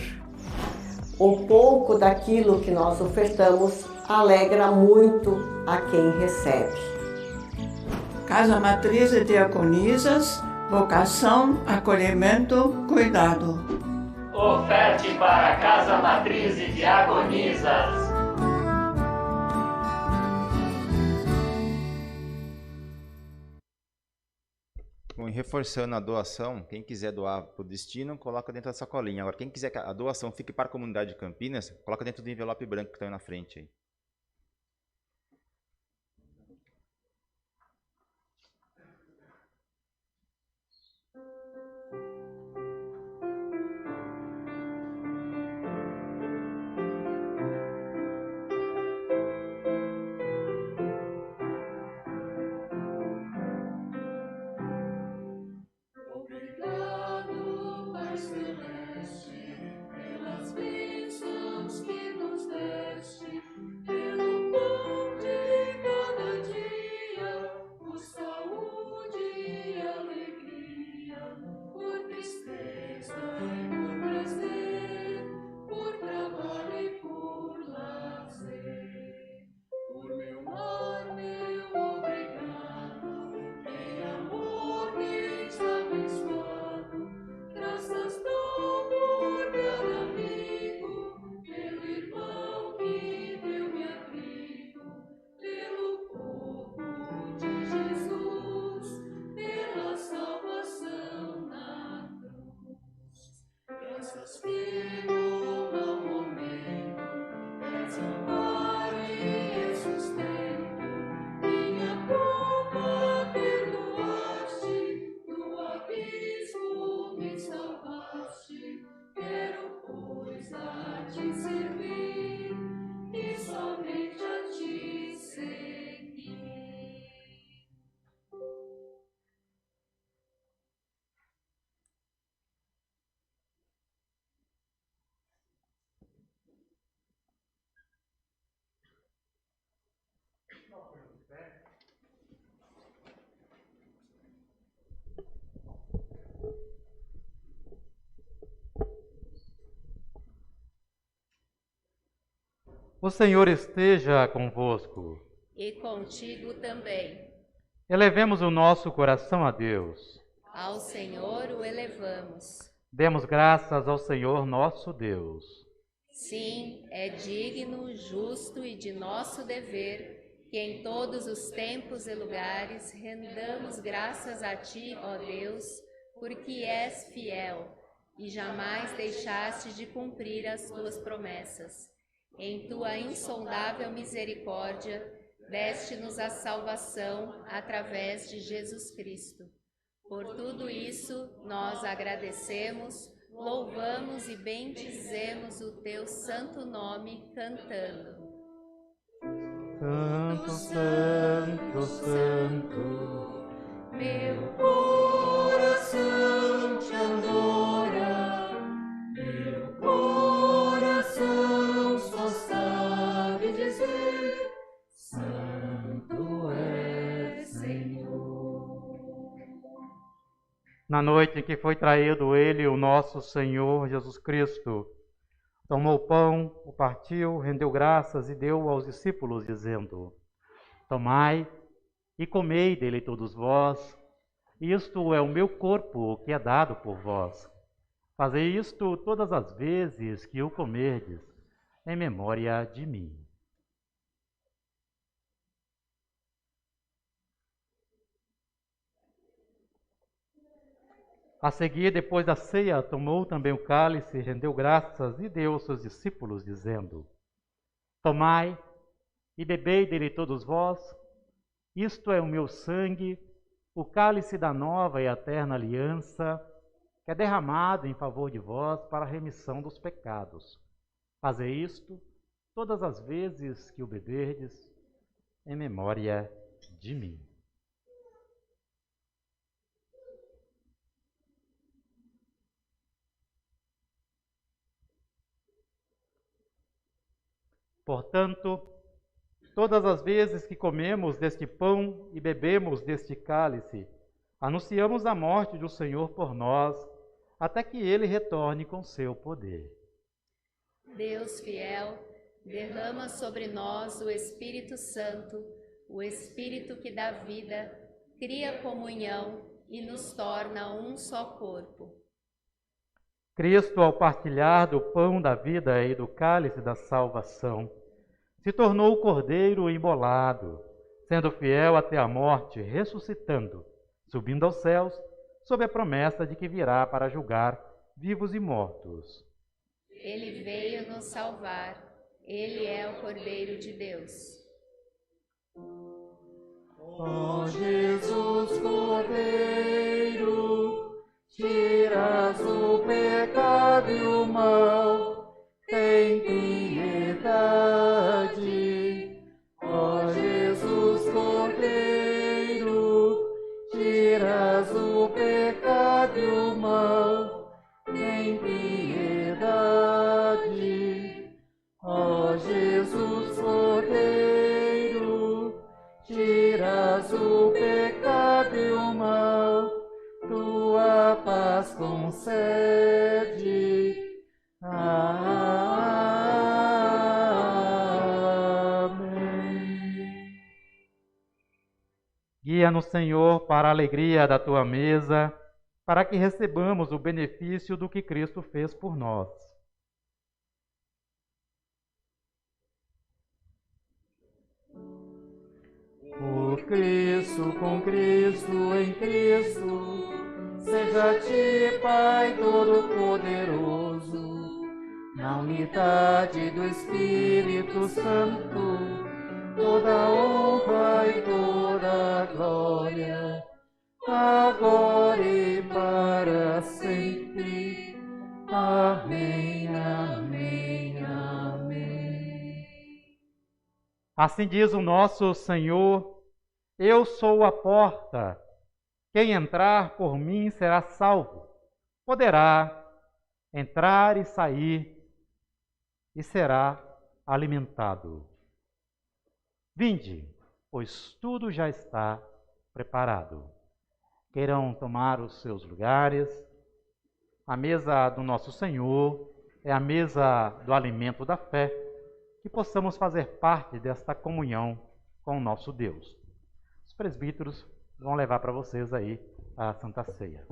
Um pouco daquilo que nós ofertamos alegra muito a quem recebe. Casa Matriz de Diaconisas, vocação, acolhimento, cuidado. Oferte para a Casa Matriz de Diaconisas. Bom, e reforçando a doação, quem quiser doar para o destino, coloca dentro da sacolinha. Agora, quem quiser que a doação fique para a comunidade de Campinas, coloca dentro do envelope branco que está aí na frente. Aí. Obrigado, Pai Celeste, pelas bênçãos que nos deste. O Senhor esteja convosco. E contigo também. Elevemos o nosso coração a Deus. Ao Senhor o elevamos. Demos graças ao Senhor nosso Deus. Sim, é digno, justo e de nosso dever que em todos os tempos e lugares rendamos graças a Ti, ó Deus, porque és fiel e jamais deixaste de cumprir as Tuas promessas. Em Tua insondável misericórdia, deste-nos a salvação através de Jesus Cristo. Por tudo isso, nós agradecemos, louvamos e bendizemos o Teu santo nome, cantando. Santo, Santo, Santo, meu coração te adora, meu coração só sabe dizer, Santo é Senhor. Na noite em que foi traído ele, o nosso Senhor Jesus Cristo, tomou o pão, o partiu, rendeu graças e deu aos discípulos, dizendo: Tomai e comei dele todos vós, isto é o meu corpo que é dado por vós. Fazei isto todas as vezes que o comerdes, em memória de mim. A seguir, depois da ceia, tomou também o cálice, rendeu graças e deu aos seus discípulos, dizendo: Tomai e bebei dele todos vós, isto é o meu sangue, o cálice da nova e eterna aliança, que é derramado em favor de vós para a remissão dos pecados. Fazei isto todas as vezes que o beberdes, em memória de mim. Portanto, todas as vezes que comemos deste pão e bebemos deste cálice, anunciamos a morte do Senhor por nós, até que ele retorne com seu poder. Deus fiel, derrama sobre nós o Espírito Santo, o Espírito que dá vida, cria comunhão e nos torna um só corpo. Cristo, ao partilhar do pão da vida e do cálice da salvação, se tornou o Cordeiro imolado, sendo fiel até a morte, ressuscitando, subindo aos céus, sob a promessa de que virá para julgar vivos e mortos. Ele veio nos salvar, ele é o Cordeiro de Deus. Ó Jesus Cordeiro, tiras o pecado e o mal, tem piedade. Ó Jesus Cordeiro, tiras o pecado e o mal, tem piedade. Ó Jesus Cordeiro, tiras o pecado e o mal, tua paz concede. Amém. Guia-nos, Senhor, para a alegria da tua mesa, para que recebamos o benefício do que Cristo fez por nós. Por Cristo, com Cristo, em Cristo, seja-te, Pai Todo-Poderoso, na unidade do Espírito Santo, toda honra e toda glória, agora e para sempre. Amém, amém, amém. Assim diz o nosso Senhor: eu sou a porta. Quem entrar por mim será salvo. Poderá entrar e sair e será alimentado. Vinde, pois tudo já está preparado. Queiram tomar os seus lugares. A mesa do nosso Senhor é a mesa do alimento da fé, que possamos fazer parte desta comunhão com o nosso Deus. Os presbíteros vão levar para vocês aí a Santa Ceia.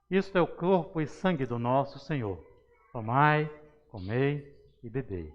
Isto é o corpo e sangue do nosso Senhor. Tomai, comei e bebei.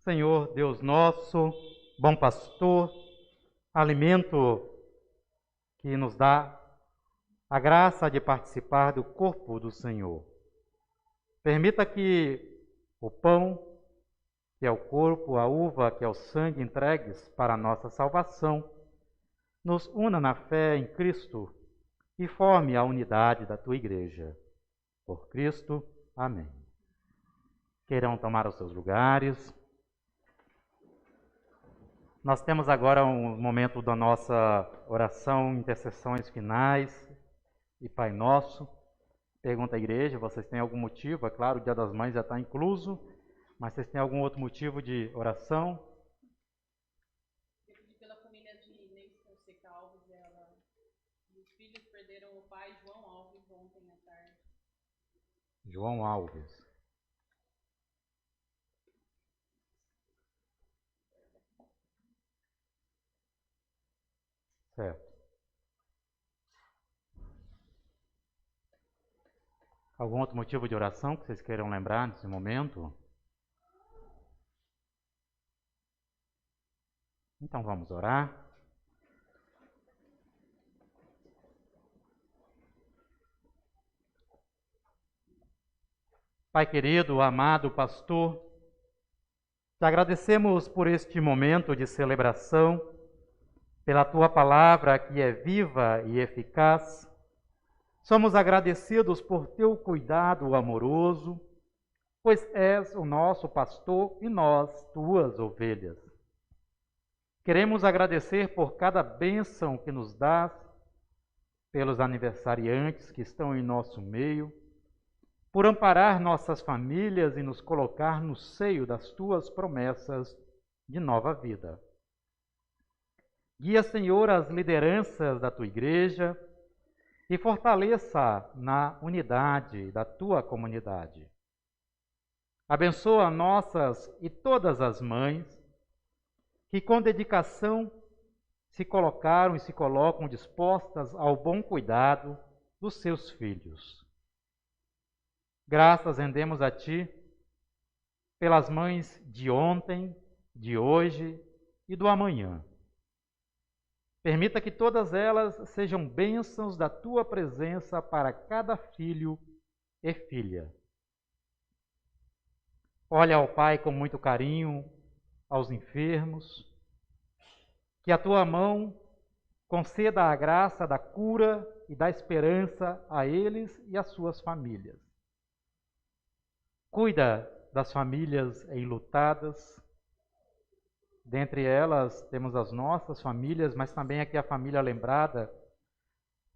Senhor Deus nosso, bom pastor, alimento que nos dá a graça de participar do corpo do Senhor. Permita que o pão, que é o corpo, a uva, que é o sangue entregues para a nossa salvação, nos una na fé em Cristo e forme a unidade da tua igreja. Por Cristo, amém. Queiram tomar os seus lugares. Nós temos agora um momento da nossa oração, intercessões finais e Pai Nosso. Pergunta à igreja, vocês têm algum motivo? É claro, o Dia das Mães já está incluso, mas vocês têm algum outro motivo de oração? Eu pedi pela família de Inês Fonseca Alves, os filhos perderam o pai, João Alves, ontem à tarde. João Alves. Certo. Algum outro motivo de oração que vocês queiram lembrar nesse momento? Então vamos orar. Pai querido, amado pastor, te agradecemos por este momento de celebração, pela tua palavra que é viva e eficaz. Somos agradecidos por teu cuidado amoroso, pois és o nosso pastor e nós, tuas ovelhas. Queremos agradecer por cada bênção que nos dás, pelos aniversariantes que estão em nosso meio, por amparar nossas famílias e nos colocar no seio das tuas promessas de nova vida. Guia, Senhor, as lideranças da tua igreja, e fortaleça na unidade da tua comunidade. Abençoa nossas e todas as mães que com dedicação se colocaram e se colocam dispostas ao bom cuidado dos seus filhos. Graças rendemos a ti pelas mães de ontem, de hoje e do amanhã. Permita que todas elas sejam bênçãos da tua presença para cada filho e filha. Olha ao Pai com muito carinho aos enfermos, que a tua mão conceda a graça da cura e da esperança a eles e às suas famílias. Cuida das famílias enlutadas. Dentre elas, temos as nossas famílias, mas também aqui a família lembrada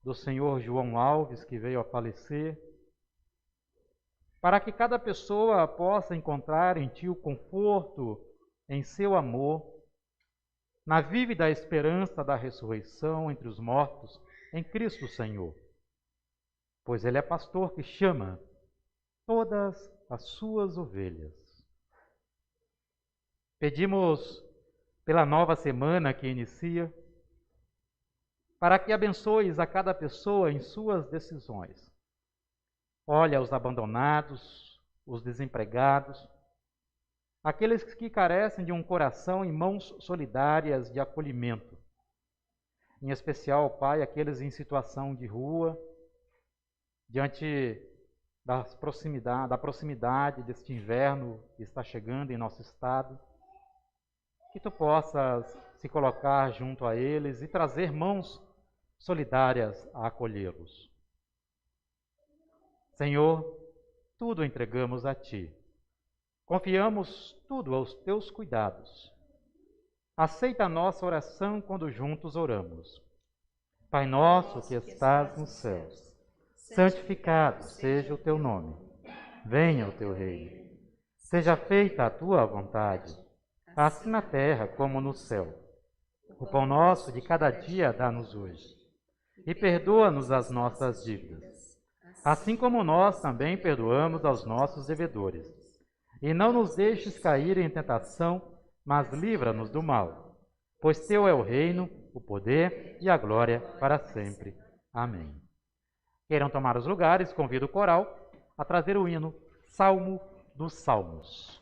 do senhor João Alves, que veio a falecer, para que cada pessoa possa encontrar em ti o conforto, em seu amor, na vívida esperança da ressurreição entre os mortos, em Cristo Senhor. Pois Ele é pastor que chama todas as suas ovelhas. Pedimos pela nova semana que inicia, para que abençoes a cada pessoa em suas decisões. Olha os abandonados, os desempregados, aqueles que carecem de um coração em mãos solidárias de acolhimento. Em especial, Pai, aqueles em situação de rua, diante da proximidade deste inverno que está chegando em nosso estado, que tu possas se colocar junto a eles e trazer mãos solidárias a acolhê-los. Senhor, tudo entregamos a ti. Confiamos tudo aos teus cuidados. Aceita a nossa oração quando juntos oramos. Pai nosso que estás nos céus, santificado seja o teu nome. Venha o teu reino. Seja feita a tua vontade, assim na terra como no céu. O pão nosso de cada dia dá-nos hoje. E perdoa-nos as nossas dívidas, assim como nós também perdoamos aos nossos devedores. E não nos deixes cair em tentação, mas livra-nos do mal. Pois teu é o reino, o poder e a glória para sempre. Amém. Queiram tomar os lugares, convido o coral a trazer o hino Salmo dos Salmos.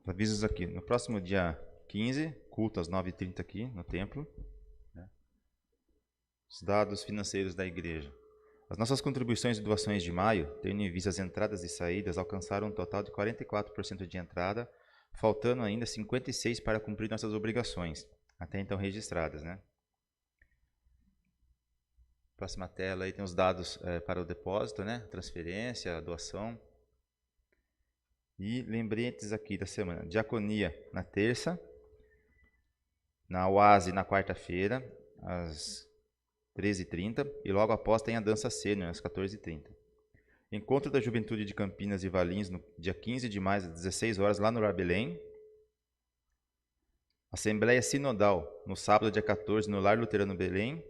Avisos aqui. No próximo dia 15, culto às 9h30 aqui no templo. Os dados financeiros da igreja. As nossas contribuições e doações de maio, tendo em vista as entradas e saídas, alcançaram um total de 44% de entrada, faltando ainda 56% para cumprir nossas obrigações, até então registradas, né? Próxima tela aí tem os dados para o depósito, né? Transferência, doação. E lembretes aqui da semana. Diaconia na terça, na UASE na quarta-feira, às 13h30, e logo após tem a dança sênior, às 14h30. Encontro da Juventude de Campinas e Valinhos, no dia 15 de maio, às 16 horas, lá no Lar Belém. Assembleia Sinodal, no sábado, dia 14, no Lar Luterano Belém.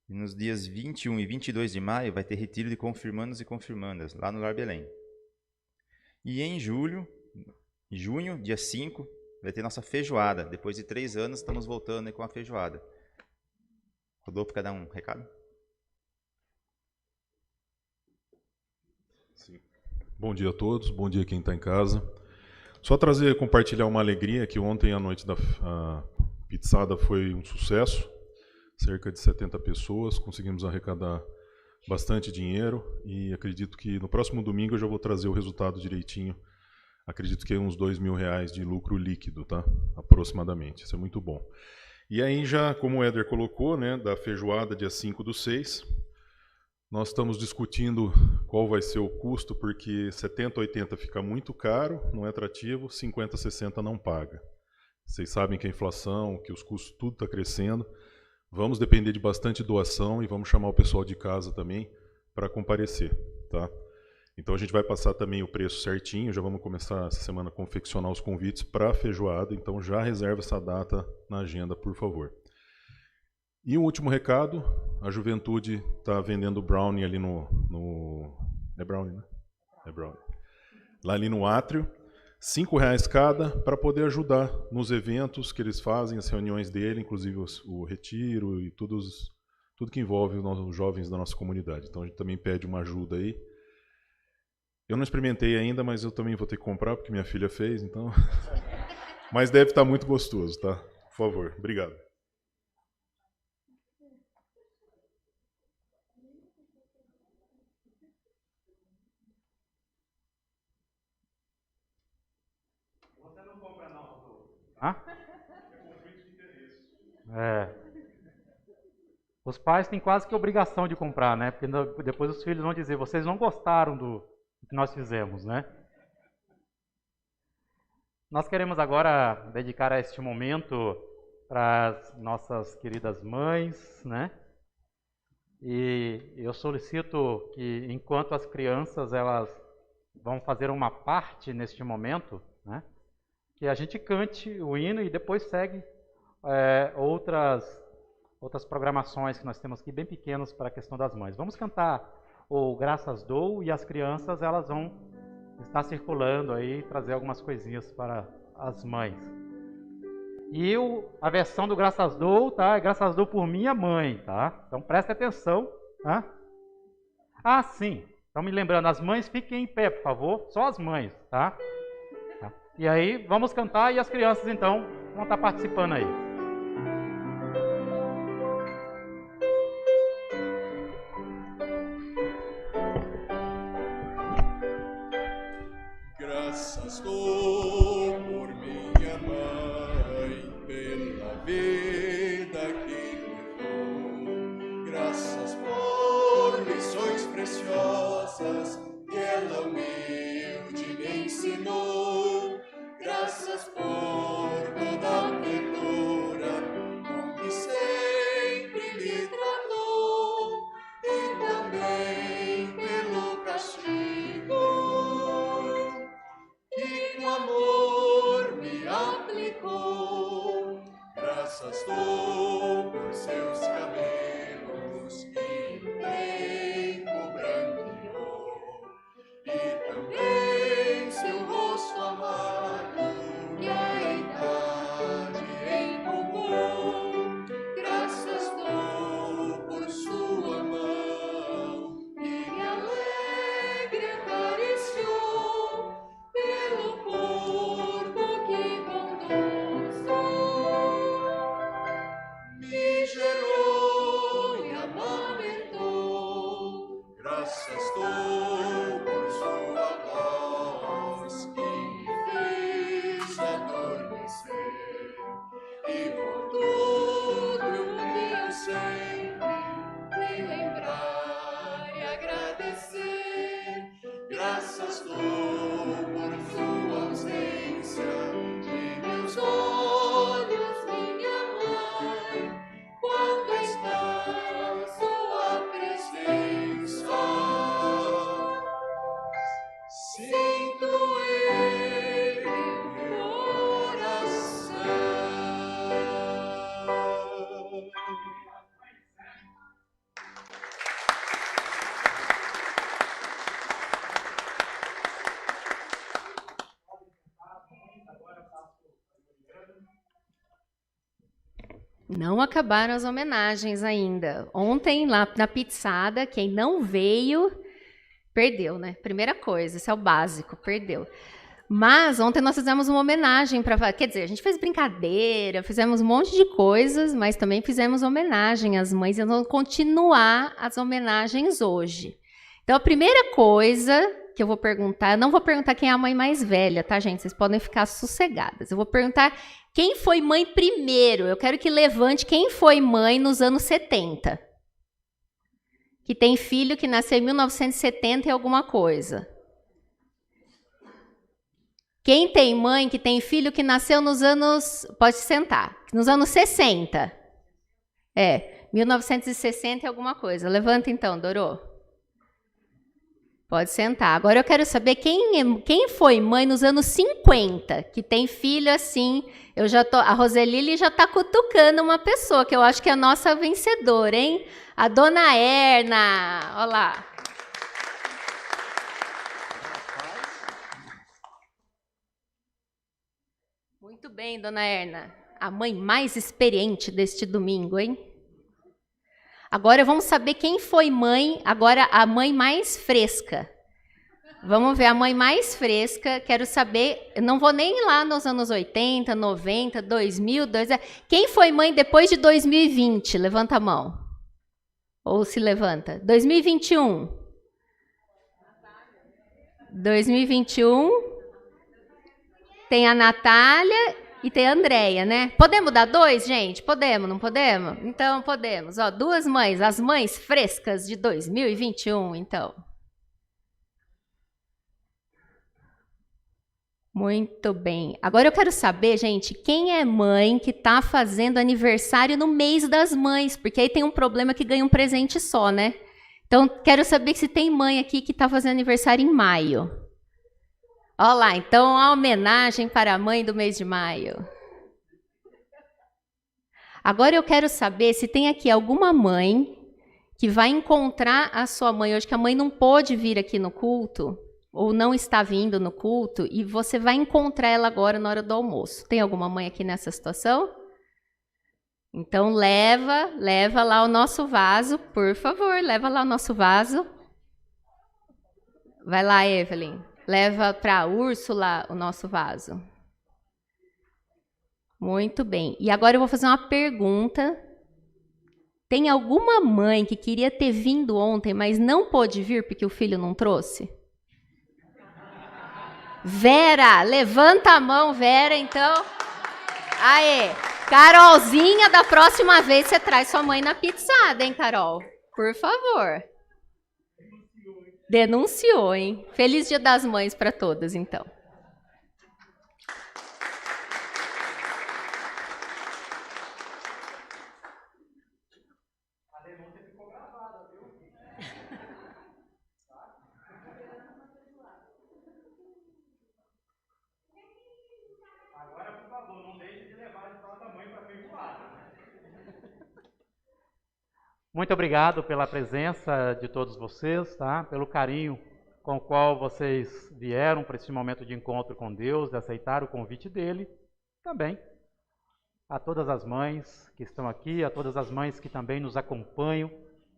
E nos dias 21 e 22 de maio, vai ter retiro de confirmandos e confirmandas, lá no Lar Belém. E em junho, dia 5, vai ter nossa feijoada. Depois de 3 anos, estamos voltando aí com a feijoada. Rodolfo, quer dar um recado? Sim. Bom dia a todos, bom dia quem está em casa. Só compartilhar uma alegria, que ontem à noite da pizzada foi um sucesso. Cerca de 70 pessoas, conseguimos arrecadar bastante dinheiro e acredito que no próximo domingo eu já vou trazer o resultado direitinho. Acredito que é uns R$2.000 de lucro líquido, tá? Aproximadamente, isso é muito bom. E aí já, como o Éder colocou, né, da feijoada dia 5/6, nós estamos discutindo qual vai ser o custo, porque 70, 80 fica muito caro, não é atrativo, 50, 60 não paga. Vocês sabem que a inflação, que os custos, tudo está crescendo. Vamos depender de bastante doação e vamos chamar o pessoal de casa também para comparecer, tá? Então a gente vai passar também o preço certinho, já vamos começar essa semana a confeccionar os convites para a feijoada, então já reserva essa data na agenda, por favor. E um último recado, a Juventude está vendendo brownie ali É brownie, né? É brownie. Lá ali no átrio, R$5 cada, para poder ajudar nos eventos que eles fazem, as reuniões dele, inclusive o retiro e tudo que envolve os jovens da nossa comunidade. Então a gente também pede uma ajuda aí. Eu não experimentei ainda, mas eu também vou ter que comprar, porque minha filha fez, então... Mas deve estar muito gostoso, tá? Por favor, obrigado. Você não compra não, Rodolfo. Hã? É conflito de interesse. Os pais têm quase que obrigação de comprar, né? Porque depois os filhos vão dizer, vocês não gostaram do que nós fizemos, né? Nós queremos agora dedicar este momento para as nossas queridas mães, né? E eu solicito que, enquanto as crianças elas vão fazer uma parte neste momento, né? Que a gente cante o hino e depois segue outras programações que nós temos aqui bem pequenas para a questão das mães. Vamos cantar o Graças Dou e as crianças elas vão estar circulando aí, trazer algumas coisinhas para as mães. E a versão do Graças Dou, tá? É Graças Dou por minha mãe, tá? Então preste atenção, tá? Ah, sim. Estão me lembrando, as mães fiquem em pé, por favor. Só as mães, tá? E aí, vamos cantar e as crianças, então, vão estar participando aí. Graças dou por minha mãe, pela vida que levou. Graças por lições preciosas que ela humilde me ensinou. Graças por toda a ternura com que sempre me tratou, e também pelo castigo que com amor me aplicou. Graças dou por seus cabelos que o tempo branqueou, e também seu rosto amado que a idade empolgou. Graças dou por sua mão que me alegre acariciou, pelo corpo que bondoso me gerou e amamentou. Graças dou por sua voz que me fez adormecer, e por tudo que eu sempre me lembrar e agradecer. Graças dou por sua ausência de meus olhos, minha mãe, quando Não acabaram as homenagens ainda. Ontem, lá na pizzada, quem não veio, perdeu, né? Primeira coisa, esse é o básico, perdeu. Mas ontem nós fizemos uma homenagem para... Quer dizer, a gente fez brincadeira, fizemos um monte de coisas, mas também fizemos homenagem às mães e vamos continuar as homenagens hoje. Então, a primeira coisa que eu vou perguntar, eu não vou perguntar quem é a mãe mais velha, tá, gente? Vocês podem ficar sossegadas. Eu vou perguntar quem foi mãe primeiro. Eu quero que levante quem foi mãe nos anos 70. Que tem filho que nasceu em 1970 e alguma coisa. Quem tem mãe que tem filho que nasceu nos anos... Pode sentar. Nos anos 60. 1960 e alguma coisa. Levanta então, Dorô. Pode sentar. Agora eu quero saber quem foi mãe nos anos 50, que tem filho assim. A Roselili já está cutucando uma pessoa, que eu acho que é a nossa vencedora, hein? A dona Erna. Olha lá. Muito bem, dona Erna. A mãe mais experiente deste domingo, hein? Agora vamos saber quem foi mãe, agora a mãe mais fresca. Vamos ver a mãe mais fresca, quero saber, eu não vou nem lá nos anos 80, 90, 2000, quem foi mãe depois de 2020? Levanta a mão. Ou se levanta. 2021. 2021. Tem a Natália e tem a Andréia, né? Podemos dar 2, gente? Podemos, não podemos? Então, podemos. Ó, 2 mães, as mães frescas de 2021, então. Muito bem. Agora eu quero saber, gente, quem é mãe que está fazendo aniversário no mês das mães? Porque aí tem um problema que ganha um presente só, né? Então, quero saber se tem mãe aqui que está fazendo aniversário em maio. Olha lá, então a homenagem para a mãe do mês de maio. Agora eu quero saber se tem aqui alguma mãe que vai encontrar a sua mãe hoje, que a mãe não pôde vir aqui no culto, ou não está vindo no culto, e você vai encontrar ela agora na hora do almoço. Tem alguma mãe aqui nessa situação? Então leva lá o nosso vaso, por favor, leva lá o nosso vaso. Vai lá, Evelyn. Leva para a Úrsula o nosso vaso. Muito bem. E agora eu vou fazer uma pergunta. Tem alguma mãe que queria ter vindo ontem, mas não pôde vir porque o filho não trouxe? Vera, levanta a mão, Vera, então. Aê, Carolzinha, da próxima vez você traz sua mãe na pizzada, hein, Carol? Por favor. Denunciou, hein? Feliz Dia das Mães para todas, então. A denúncia ficou gravada, viu? Agora, por favor, não deixe de levar a história da mãe para perdoar. Muito obrigado pela presença de todos vocês, tá? Pelo carinho com o qual vocês vieram para esse momento de encontro com Deus, de aceitar o convite dele. Também a todas as mães que estão aqui, a todas as mães que também nos acompanham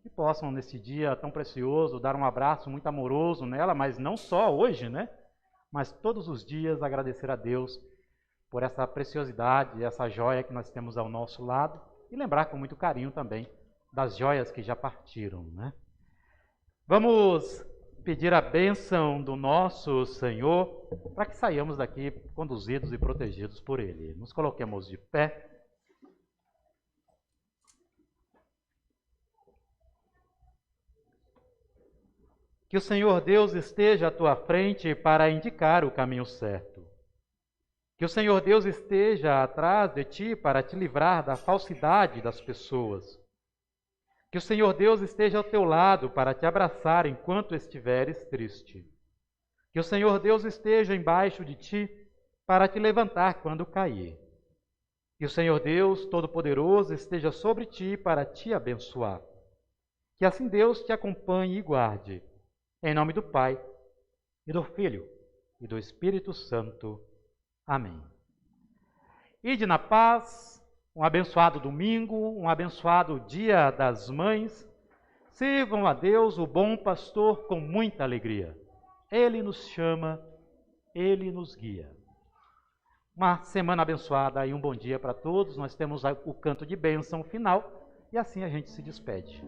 e possam, nesse dia tão precioso, dar um abraço muito amoroso nela, mas não só hoje, né? Mas todos os dias agradecer a Deus por essa preciosidade, essa joia que nós temos ao nosso lado e lembrar com muito carinho também das joias que já partiram, né? Vamos pedir a bênção do nosso Senhor para que saiamos daqui conduzidos e protegidos por Ele. Nos coloquemos de pé. Que o Senhor Deus esteja à tua frente para indicar o caminho certo. Que o Senhor Deus esteja atrás de ti para te livrar da falsidade das pessoas. Que o Senhor Deus esteja ao teu lado para te abraçar enquanto estiveres triste. Que o Senhor Deus esteja embaixo de ti para te levantar quando cair. Que o Senhor Deus Todo-Poderoso esteja sobre ti para te abençoar. Que assim Deus te acompanhe e guarde. Em nome do Pai, e do Filho, e do Espírito Santo. Amém. Ide na paz um abençoado domingo, um abençoado Dia das Mães. Sirvam a Deus, o bom pastor, com muita alegria. Ele nos chama, Ele nos guia. Uma semana abençoada e um bom dia para todos. Nós temos o canto de bênção final e assim a gente se despede.